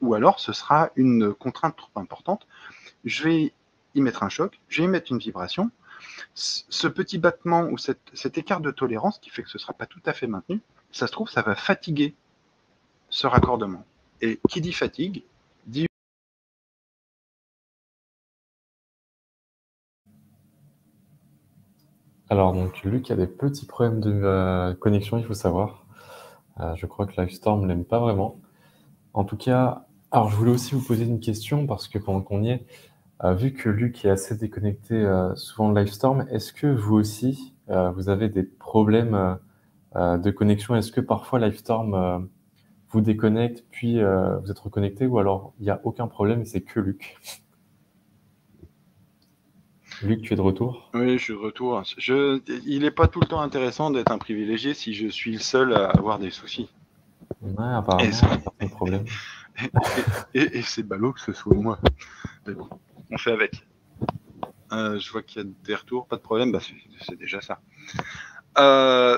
Ou alors, ce sera une contrainte trop importante. Je vais y mettre un choc, je vais y mettre une vibration. Ce petit battement ou cet écart de tolérance qui fait que ce ne sera pas tout à fait maintenu, ça se trouve, ça va fatiguer ce raccordement. Et qui dit fatigue, dit... Alors, donc, Luc a des petits problèmes de connexion, il faut savoir. Je crois que Livestorm ne l'aime pas vraiment. En tout cas, alors je voulais aussi vous poser une question parce que pendant qu'on y est, vu que Luc est assez déconnecté souvent de Livestorm, est-ce que vous aussi, vous avez des problèmes de connexion? Est-ce que parfois Livestorm vous déconnecte, puis vous êtes reconnecté, ou alors il n'y a aucun problème et c'est que Luc? Luc, tu es de retour? Oui, je suis de retour. Il n'est pas tout le temps intéressant d'être un privilégié si je suis le seul à avoir des soucis. Ouais, apparemment, Et, il y a certains problèmes. et c'est ballot que ce soit moi. Mais bon, on fait avec. Je vois qu'il y a des retours, pas de problème, bah c'est déjà ça.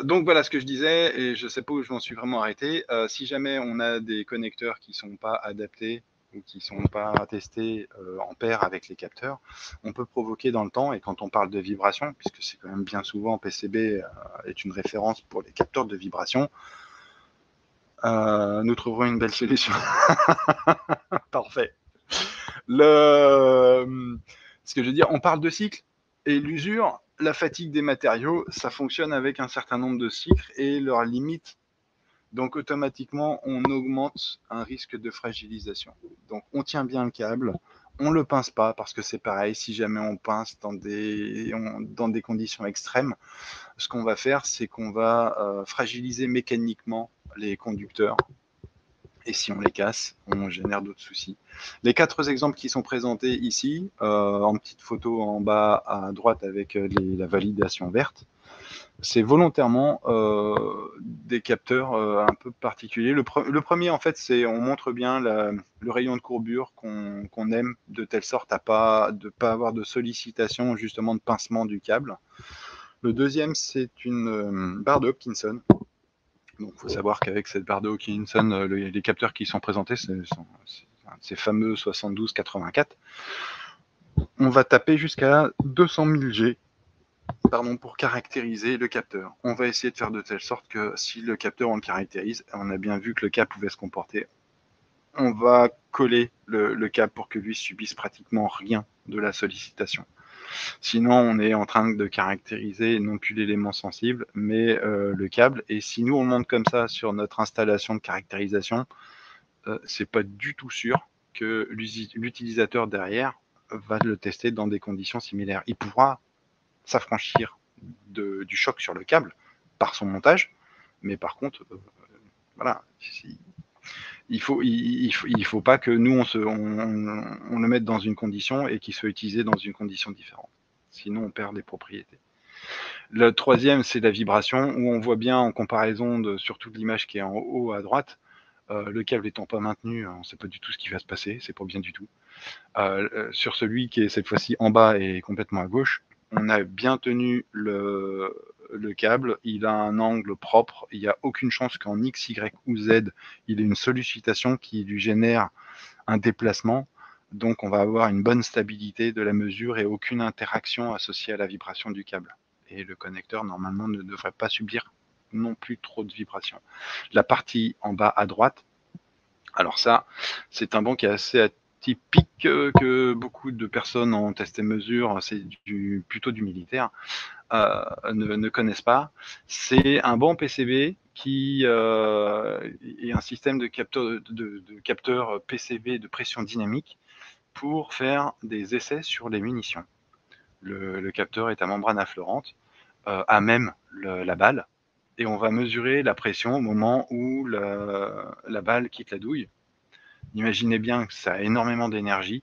Donc voilà ce que je disais, et je ne sais pas où je m'en suis vraiment arrêté. Si jamais on a des connecteurs qui ne sont pas adaptés ou qui ne sont pas testés en paire avec les capteurs, on peut provoquer dans le temps, et quand on parle de vibration, puisque c'est quand même bien souvent PCB est une référence pour les capteurs de vibration, nous trouverons une belle solution. Parfait. Ce que je veux dire, on parle de cycle, et l'usure, la fatigue des matériaux, ça fonctionne avec un certain nombre de cycles et leurs limites. Donc automatiquement, on augmente un risque de fragilisation. Donc on tient bien le câble, on ne le pince pas parce que c'est pareil, si jamais on pince dans des conditions extrêmes, ce qu'on va faire, c'est qu'on va fragiliser mécaniquement les conducteurs. Et si on les casse, on génère d'autres soucis. Les 4 exemples qui sont présentés ici, en petite photo en bas à droite avec la validation verte, c'est volontairement des capteurs un peu particuliers. Le premier, en fait, c'est on montre bien le rayon de courbure qu'on aime, de telle sorte à ne pas avoir de sollicitation, justement de pincement du câble. Le deuxième, c'est une barre de Hopkinson. Donc, il faut savoir qu'avec cette barre de Hopkinson, les capteurs qui sont présentés, c'est ces fameux 72-84. On va taper jusqu'à 200 000 G pour caractériser le capteur. On va essayer de faire de telle sorte que si le capteur, on le caractérise, on a bien vu que le câble pouvait se comporter, on va coller le câble pour que lui subisse pratiquement rien de la sollicitation. Sinon, on est en train de caractériser non plus l'élément sensible, mais le câble. Et si nous, on monte comme ça sur notre installation de caractérisation, c'est pas du tout sûr que l'utilisateur derrière va le tester dans des conditions similaires. Il pourra s'affranchir du choc sur le câble par son montage, mais par contre, voilà, il faut pas que nous, on le mette dans une condition et qu'il soit utilisé dans une condition différente. Sinon, on perd des propriétés. Le troisième, c'est la vibration, où on voit bien en comparaison de surtout de l'image qui est en haut à droite, le câble étant pas maintenu, on ne sait pas du tout ce qui va se passer, c'est pas bien du tout. Sur celui qui est cette fois-ci en bas et complètement à gauche, on a bien tenu le câble, il a un angle propre, il n'y a aucune chance qu'en X, Y ou Z, il ait une sollicitation qui lui génère un déplacement. Donc on va avoir une bonne stabilité de la mesure et aucune interaction associée à la vibration du câble. Et le connecteur, normalement, ne devrait pas subir non plus trop de vibrations. La partie en bas à droite, alors ça, c'est un banc qui est assez atypique que beaucoup de personnes en test et mesure, c'est plutôt du militaire, ne connaissent pas. C'est un banc PCB qui est un système de capteurs PCB de pression dynamique pour faire des essais sur les munitions. Le capteur est à membrane affleurante, à même la balle, et on va mesurer la pression au moment où la balle quitte la douille. Imaginez bien que ça a énormément d'énergie.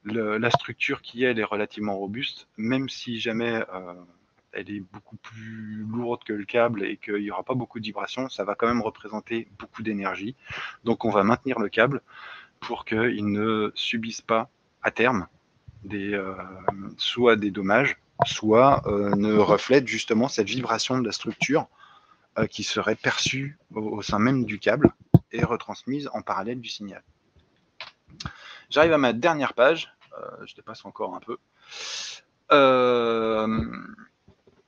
La structure qui est, elle est relativement robuste, même si jamais elle est beaucoup plus lourde que le câble et qu'il n'y aura pas beaucoup de vibrations, ça va quand même représenter beaucoup d'énergie. Donc on va maintenir le câble pour qu'il ne subisse pas à terme soit des dommages, soit ne reflète justement cette vibration de la structure qui serait perçue au sein même du câble et retransmise en parallèle du signal. J'arrive à ma dernière page, je dépasse encore un peu.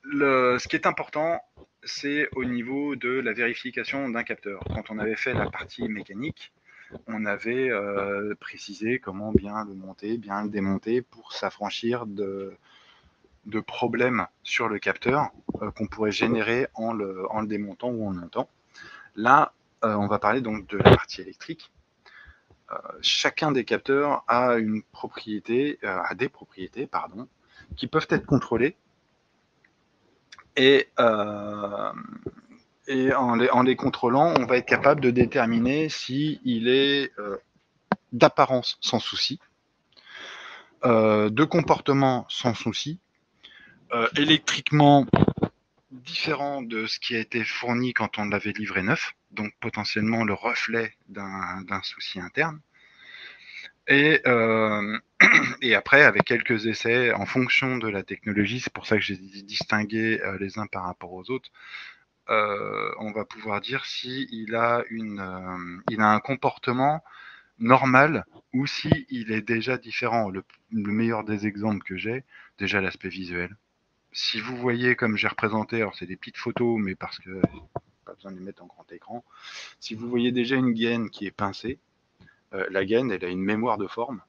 Ce qui est important, c'est au niveau de la vérification d'un capteur. Quand on avait fait la partie mécanique, on avait précisé comment bien le monter, bien le démonter pour s'affranchir de problèmes sur le capteur qu'on pourrait générer en le démontant ou en le montant. Là, on va parler donc de la partie électrique. Chacun des capteurs a des propriétés, qui peuvent être contrôlées et en les contrôlant, on va être capable de déterminer s'il est d'apparence sans souci, de comportement sans souci, électriquement différent de ce qui a été fourni quand on l'avait livré neuf, donc potentiellement le reflet d'un souci interne. Et après, avec quelques essais, en fonction de la technologie, c'est pour ça que j'ai distingué les uns par rapport aux autres, on va pouvoir dire s'il a un comportement normal ou s'il est déjà différent. Le meilleur des exemples que j'ai, déjà l'aspect visuel. Si vous voyez comme j'ai représenté, alors c'est des petites photos, mais parce que pas besoin de les mettre en grand écran, si vous voyez déjà une gaine qui est pincée, la gaine, elle a une mémoire de forme.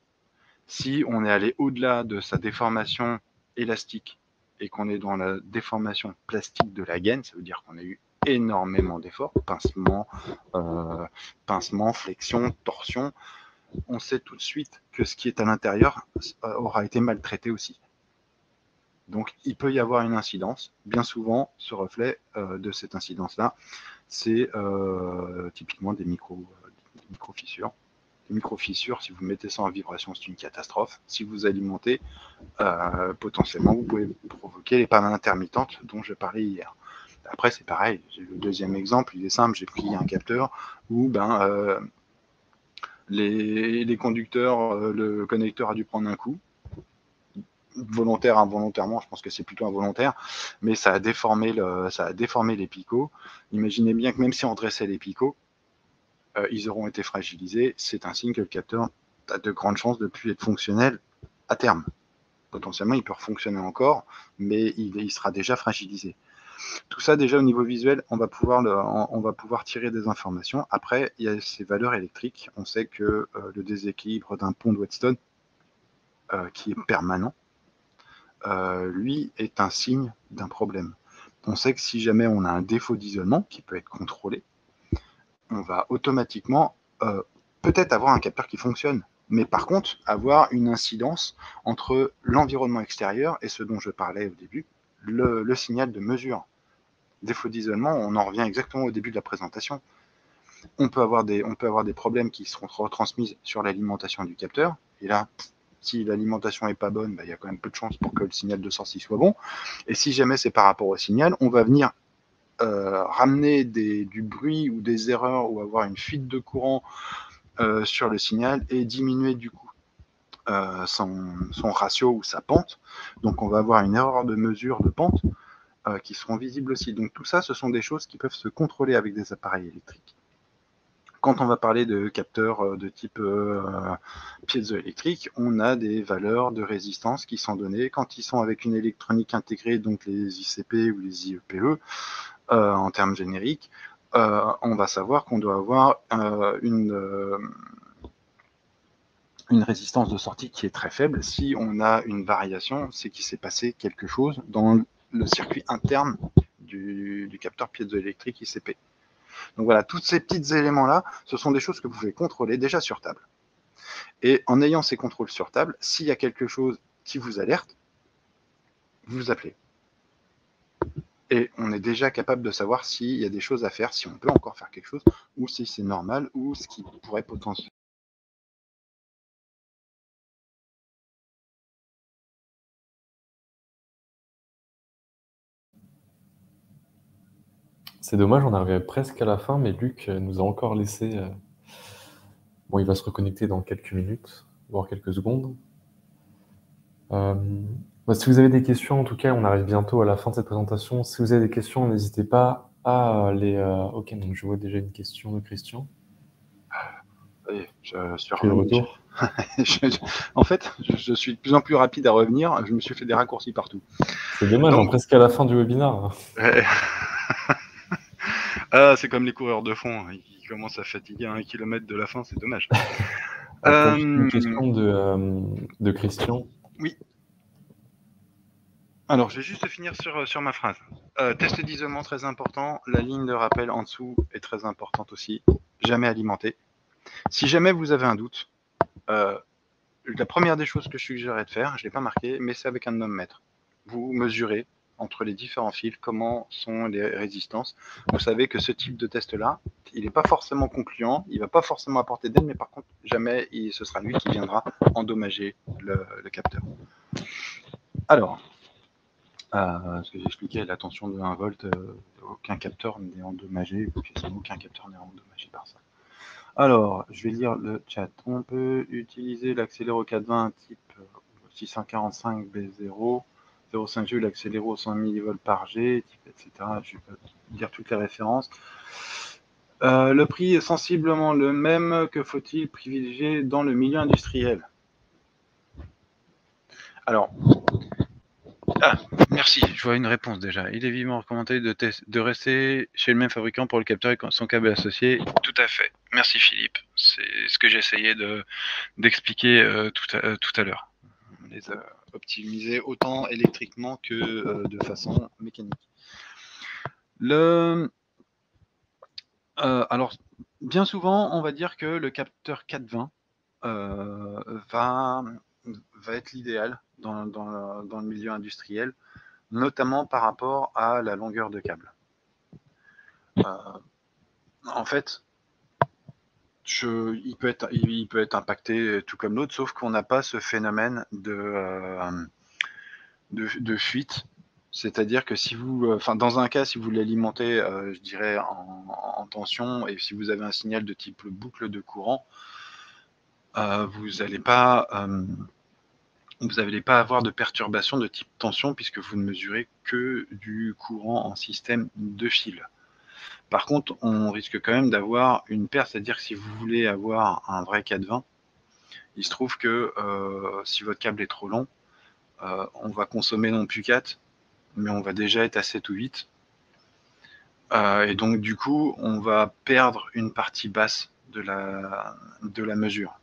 Si on est allé au-delà de sa déformation élastique et qu'on est dans la déformation plastique de la gaine, ça veut dire qu'on a eu énormément d'efforts, pincement, flexion, torsion, on sait tout de suite que ce qui est à l'intérieur aura été maltraité aussi. Donc il peut y avoir une incidence. Bien souvent, ce reflet de cette incidence-là, c'est typiquement des micro-fissures. Les micro-fissures, si vous mettez ça en vibration, c'est une catastrophe. Si vous alimentez, potentiellement, vous pouvez provoquer les pannes intermittentes dont je parlais hier. Après, c'est pareil. Le deuxième exemple, il est simple. J'ai pris un capteur où les conducteurs, le connecteur a dû prendre un coup. Volontaire, involontairement, je pense que c'est plutôt involontaire, mais ça a déformé les picots. Imaginez bien que même si on dressait les picots, ils auront été fragilisés. C'est un signe que le capteur a de grandes chances de ne plus être fonctionnel à terme. Potentiellement, il peut fonctionner encore, mais il sera déjà fragilisé. Tout ça, déjà au niveau visuel, on va pouvoir tirer des informations. Après, il y a ces valeurs électriques. On sait que le déséquilibre d'un pont de Whetstone, qui est permanent, lui, est un signe d'un problème. On sait que si jamais on a un défaut d'isolement qui peut être contrôlé, on va automatiquement peut-être avoir un capteur qui fonctionne, mais par contre avoir une incidence entre l'environnement extérieur et ce dont je parlais au début, le signal de mesure. Défaut d'isolement, on en revient exactement au début de la présentation. On peut avoir des problèmes qui seront retransmis sur l'alimentation du capteur, et là, si l'alimentation n'est pas bonne, il y a quand même peu de chances pour que le signal de sortie soit bon. Et si jamais c'est par rapport au signal, on va venir ramener du bruit ou des erreurs ou avoir une fuite de courant sur le signal et diminuer du coup son ratio ou sa pente. Donc on va avoir une erreur de mesure de pente qui seront visibles aussi. Donc tout ça, ce sont des choses qui peuvent se contrôler avec des appareils électriques. Quand on va parler de capteurs de type piézoélectrique, on a des valeurs de résistance qui sont données. Quand ils sont avec une électronique intégrée, donc les ICP ou les IEPE, en termes génériques, on va savoir qu'on doit avoir une résistance de sortie qui est très faible. Si on a une variation, c'est qu'il s'est passé quelque chose dans le circuit interne du capteur piézoélectrique ICP. Donc voilà, tous ces petits éléments-là, ce sont des choses que vous pouvez contrôler déjà sur table. Et en ayant ces contrôles sur table, s'il y a quelque chose qui vous alerte, vous appelez. Et on est déjà capable de savoir s'il y a des choses à faire, si on peut encore faire quelque chose, ou si c'est normal, ou ce qui pourrait potentiellement. C'est dommage, on arrivait presque à la fin, mais Luc nous a encore laissé. Bon, il va se reconnecter dans quelques minutes, voire quelques secondes. Si vous avez des questions, en tout cas, on arrive bientôt à la fin de cette présentation. Si vous avez des questions, n'hésitez pas à les. Ok, donc je vois déjà une question de Christian. Oui, je suis Puis le retour. En fait, je suis de plus en plus rapide à revenir. Je me suis fait des raccourcis partout. C'est dommage, Donc, presque à la fin du webinaire. Ah, c'est comme les coureurs de fond. Ils commencent à fatiguer à 1 kilomètre de la fin, c'est dommage. Une question de Christian. Oui. Alors, je vais juste finir sur ma phrase. Test d'isolement très important. La ligne de rappel en dessous est très importante aussi. Jamais alimenté. Si jamais vous avez un doute, la première des choses que je suggérerais de faire, je ne l'ai pas marqué, mais c'est avec un anomètre. Vous mesurez entre les différents fils comment sont les résistances. Vous savez que ce type de test-là, il n'est pas forcément concluant, il ne va pas forcément apporter d'aide, mais par contre, jamais ce sera lui qui viendra endommager le capteur. Alors, ce que j'expliquais, la tension de 1 volt, aucun capteur n'est endommagé, quasiment aucun capteur n'est endommagé par ça. Alors, je vais lire le chat. On peut utiliser l'accéléro 420 type 645 B0, 0,5 G, l'accéléro 100 mV par G, type, etc. Je vais pas dire toutes les références. Le prix est sensiblement le même. Que faut-il privilégier dans le milieu industriel? Alors, merci, je vois une réponse déjà. Il est vivement recommandé de rester chez le même fabricant pour le capteur et son câble associé. Tout à fait. Merci Philippe. C'est ce que j'essayais d'expliquer tout à l'heure. On les a optimisés autant électriquement que de façon mécanique. Alors, bien souvent, on va dire que le capteur 420 va être l'idéal dans le milieu industriel, notamment par rapport à la longueur de câble. En fait, il peut être impacté tout comme l'autre, sauf qu'on n'a pas ce phénomène de fuite. C'est-à-dire que si vous, dans un cas, si vous l'alimentez, je dirais, en tension, et si vous avez un signal de type boucle de courant, vous n'allez pas avoir de perturbation de type tension puisque vous ne mesurez que du courant en système de fil. Par contre, on risque quand même d'avoir une perte, c'est-à-dire que si vous voulez avoir un vrai 420, il se trouve que si votre câble est trop long, on va consommer non plus 4, mais on va déjà être à 7 ou 8. Et donc, du coup, on va perdre une partie basse de la mesure.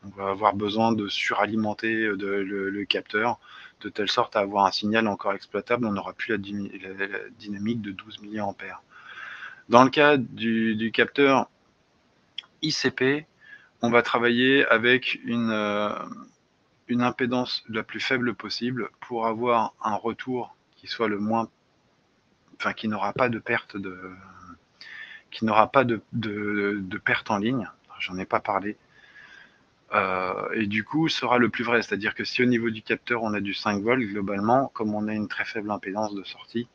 On va avoir besoin de suralimenter le capteur de telle sorte à avoir un signal encore exploitable, on n'aura plus la dynamique de 12 mA. Dans le cas du capteur ICP, on va travailler avec une impédance la plus faible possible pour avoir un retour qui soit le moins, enfin qui n'aura pas de perte de perte en ligne. J'en ai pas parlé. Et du coup, sera le plus vrai. C'est-à-dire que si au niveau du capteur, on a du 5 volts, globalement, comme on a une très faible impédance de sortie,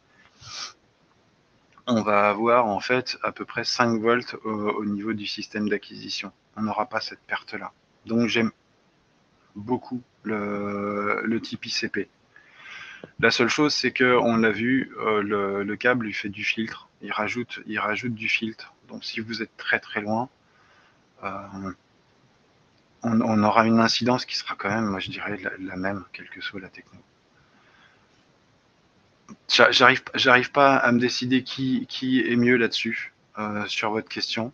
on va avoir en fait à peu près 5 volts au niveau du système d'acquisition. On n'aura pas cette perte-là. Donc j'aime beaucoup le type ICP. La seule chose, c'est qu'on l'a vu, le câble lui fait du filtre. Il rajoute du filtre. Donc si vous êtes très très loin, on aura une incidence qui sera quand même, moi je dirais, la même, quelle que soit la techno. J'arrive pas à me décider qui est mieux là-dessus, sur votre question.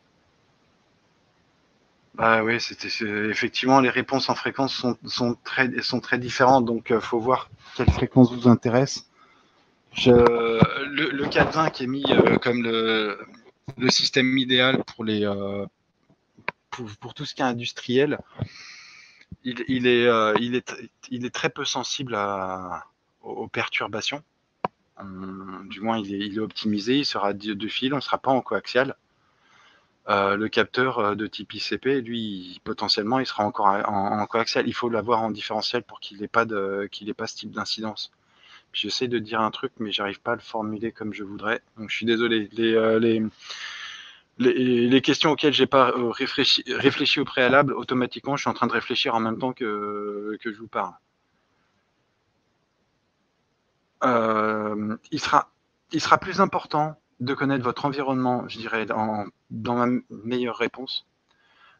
Bah oui, effectivement, les réponses en fréquence sont très différentes, donc faut voir quelle fréquence vous intéresse. Le 420 qui est mis comme le système idéal pour tout ce qui est industriel, il est très peu sensible aux perturbations. Du moins, il est optimisé, il sera de fil, on ne sera pas en coaxial. Le capteur de type ICP, lui, potentiellement, il sera encore en coaxial. Il faut l'avoir en différentiel pour qu'il n'ait pas ce type d'incidence. J'essaie de dire un truc, mais j'arrive pas à le formuler comme je voudrais. Donc, je suis désolé. Les questions auxquelles j'ai pas réfléchi au préalable, automatiquement, je suis en train de réfléchir en même temps que je vous parle. Il sera plus important de connaître votre environnement, je dirais, dans ma meilleure réponse,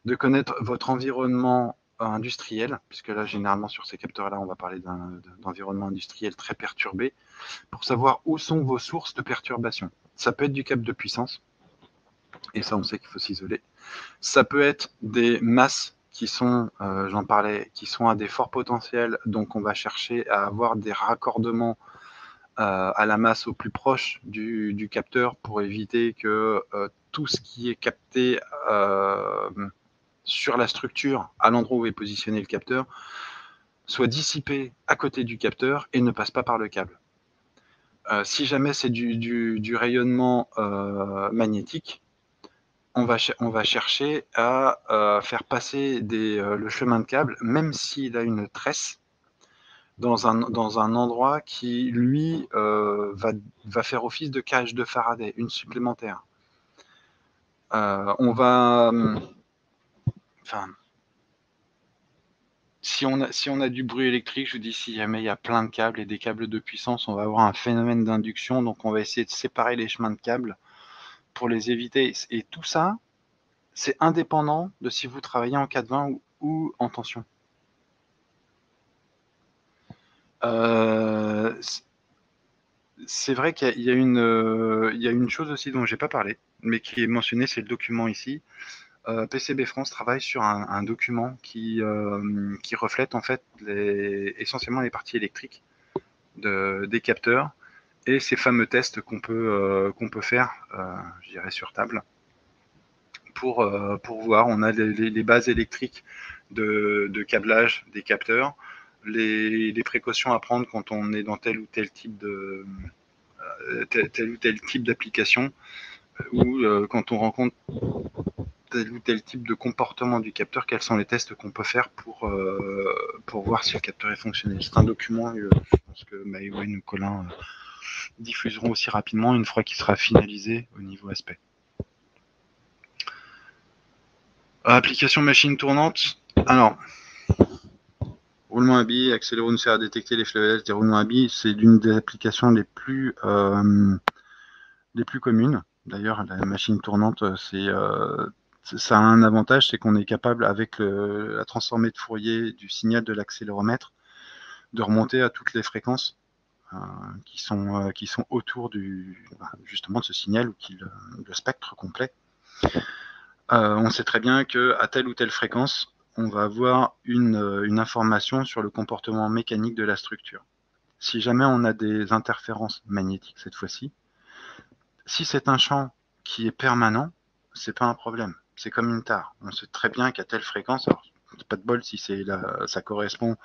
de connaître votre environnement industriel, puisque là, généralement, sur ces capteurs-là, on va parler d'environnement industriel très perturbé, pour savoir où sont vos sources de perturbation. Ça peut être du câble de puissance, et ça, on sait qu'il faut s'isoler. Ça peut être des masses qui sont, j'en parlais, qui sont à des forts potentiels, donc on va chercher à avoir des raccordements à la masse au plus proche du capteur pour éviter que tout ce qui est capté sur la structure, à l'endroit où est positionné le capteur, soit dissipé à côté du capteur et ne passe pas par le câble. Si jamais c'est du rayonnement magnétique, on va chercher à faire passer le chemin de câble, même s'il a une tresse, dans un endroit qui, lui, va faire office de cage de Faraday, une supplémentaire. Si on a du bruit électrique, je vous dis, si jamais il y a plein de câbles et des câbles de puissance, on va avoir un phénomène d'induction, donc on va essayer de séparer les chemins de câbles pour les éviter. Et tout ça, c'est indépendant de si vous travaillez en 420 ou en tension. C'est vrai qu'il y a une chose aussi dont j'ai pas parlé, mais qui est mentionnée, c'est le document ici. PCB France travaille sur un document qui reflète en fait essentiellement les parties électriques des capteurs et ces fameux tests qu'on peut faire, je dirais, sur table pour voir. On a les bases électriques de câblage des capteurs, les précautions à prendre quand on est dans tel ou tel type d'application, ou quand on rencontre tel ou tel type de comportement du capteur, quels sont les tests qu'on peut faire pour voir si le capteur est fonctionnel. C'est un document, je pense que Maëwen ou Colin diffuseront aussi rapidement une fois qu'il sera finalisé au niveau aspect. Application machine tournante. Alors, roulement à billes, accélérone sert à détecter les flavelles des roulements à billes. C'est l'une des applications les plus communes. D'ailleurs, la machine tournante, ça a un avantage, c'est qu'on est capable, avec la transformée de Fourier du signal de l'accéléromètre, de remonter à toutes les fréquences qui sont autour justement de ce signal, ou le spectre complet. On sait très bien qu'à telle ou telle fréquence, on va avoir une information sur le comportement mécanique de la structure. si jamais on a des interférences magnétiques cette fois-ci, si c'est un champ qui est permanent, c'est pas un problème. C'est comme une tare. On sait très bien qu'à telle fréquence, alors pas de bol si ça correspond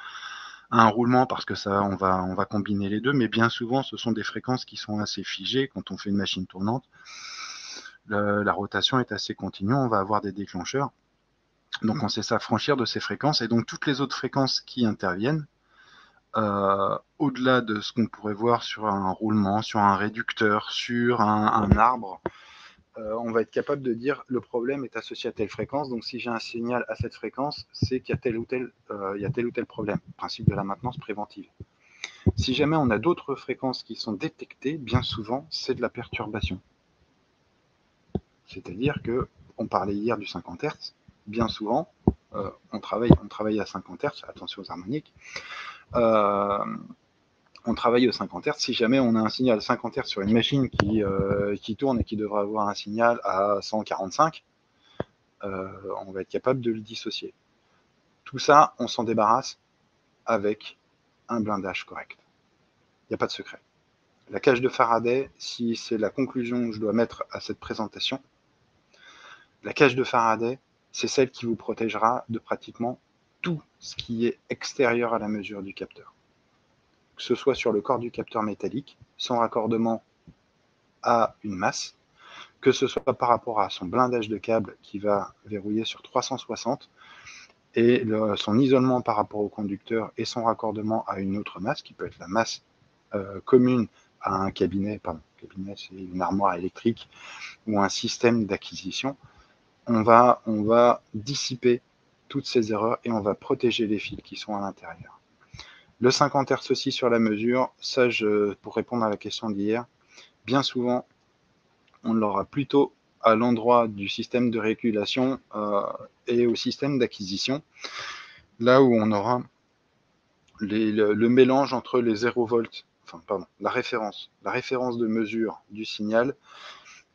à un roulement parce que ça, on va combiner les deux, mais bien souvent, ce sont des fréquences qui sont assez figées. Quand on fait une machine tournante, la rotation est assez continue, on va avoir des déclencheurs. Donc on sait s'affranchir de ces fréquences, et donc toutes les autres fréquences qui interviennent, au-delà de ce qu'on pourrait voir sur un roulement, sur un réducteur, sur un arbre, on va être capable de dire le problème est associé à telle fréquence, donc si j'ai un signal à cette fréquence, c'est qu'il y a tel ou tel problème. Principe de la maintenance préventive. Si jamais on a d'autres fréquences qui sont détectées, bien souvent, c'est de la perturbation. C'est-à-dire que, on parlait hier du 50 Hz, bien souvent, on travaille à 50 Hz, attention aux harmoniques, on travaille au 50 Hz. Si jamais on a un signal 50 Hz sur une machine qui tourne et qui devrait avoir un signal à 145, on va être capable de le dissocier. Tout ça, on s'en débarrasse avec un blindage correct. Il n'y a pas de secret. La cage de Faraday, si c'est la conclusion que je dois mettre à cette présentation, la cage de Faraday, c'est celle qui vous protégera de pratiquement tout ce qui est extérieur à la mesure du capteur. Que ce soit sur le corps du capteur métallique, son raccordement à une masse, que ce soit par rapport à son blindage de câble qui va verrouiller sur 360, et son isolement par rapport au conducteur et son raccordement à une autre masse, qui peut être la masse commune à un cabinet, cabinet c'est une armoire électrique ou un système d'acquisition, on va dissiper toutes ces erreurs et on va protéger les fils qui sont à l'intérieur. Le 50 Hz aussi sur la mesure, ça, pour répondre à la question d'hier, bien souvent, on l'aura plutôt à l'endroit du système de régulation et au système d'acquisition, là où on aura le mélange entre les 0 volts, la référence de mesure du signal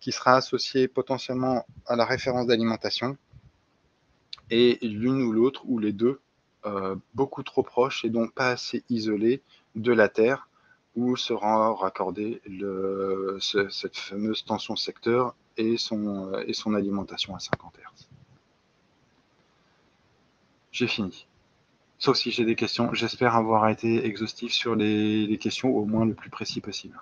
qui sera associée potentiellement à la référence d'alimentation, et l'une ou l'autre, ou les deux, beaucoup trop proches et donc pas assez isolés de la Terre, où sera raccordée cette fameuse tension secteur et son alimentation à 50 Hz. J'ai fini. Sauf si j'ai des questions, j'espère avoir été exhaustif sur les questions, au moins le plus précis possible.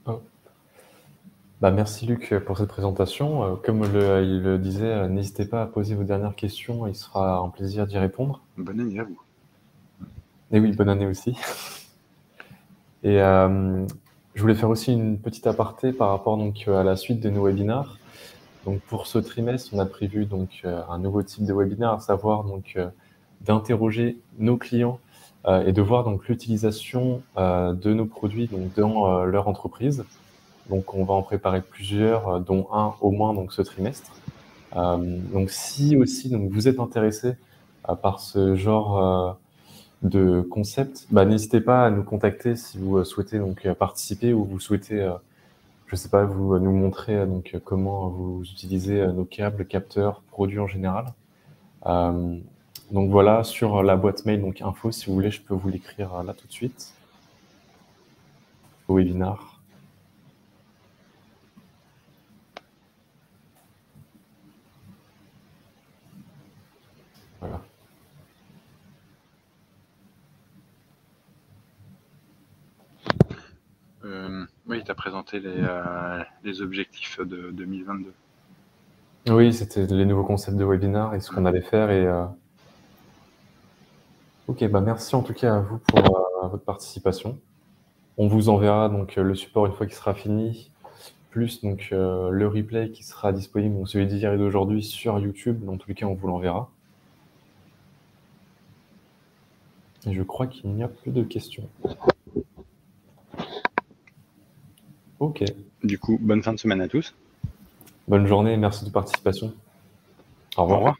Oh. Merci Luc pour cette présentation. Comme il le disait, n'hésitez pas à poser vos dernières questions, il sera un plaisir d'y répondre. Bonne année à vous. Et oui, bonne année aussi. Et je voulais faire aussi une petite aparté par rapport donc, à la suite de nos webinaires. Donc pour ce trimestre, on a prévu donc un nouveau type de webinaire, à savoir donc d'interroger nos clients et de voir donc l'utilisation de nos produits donc dans leur entreprise. Donc on va en préparer plusieurs, dont un au moins donc ce trimestre. Donc si aussi donc vous êtes intéressé par ce genre de concept, n'hésitez pas à nous contacter si vous souhaitez donc participer ou vous souhaitez je sais pas, vous nous montrer donc comment vous utilisez nos câbles, capteurs, produits en général. Donc voilà, sur la boîte mail, donc info, si vous voulez, je peux vous l'écrire là tout de suite. Au webinar. Voilà. Oui, tu as présenté les objectifs de 2022. Oui, c'était les nouveaux concepts de webinar et ce qu'on allait faire. Et ok, merci en tout cas à vous pour votre participation. On vous enverra donc le support une fois qu'il sera fini, plus donc le replay qui sera disponible, donc celui d'hier et d'aujourd'hui sur YouTube. Dans tous les cas, on vous l'enverra. Et je crois qu'il n'y a plus de questions. Ok. Du coup, bonne fin de semaine à tous. Bonne journée et merci de participation. Au revoir. Au revoir.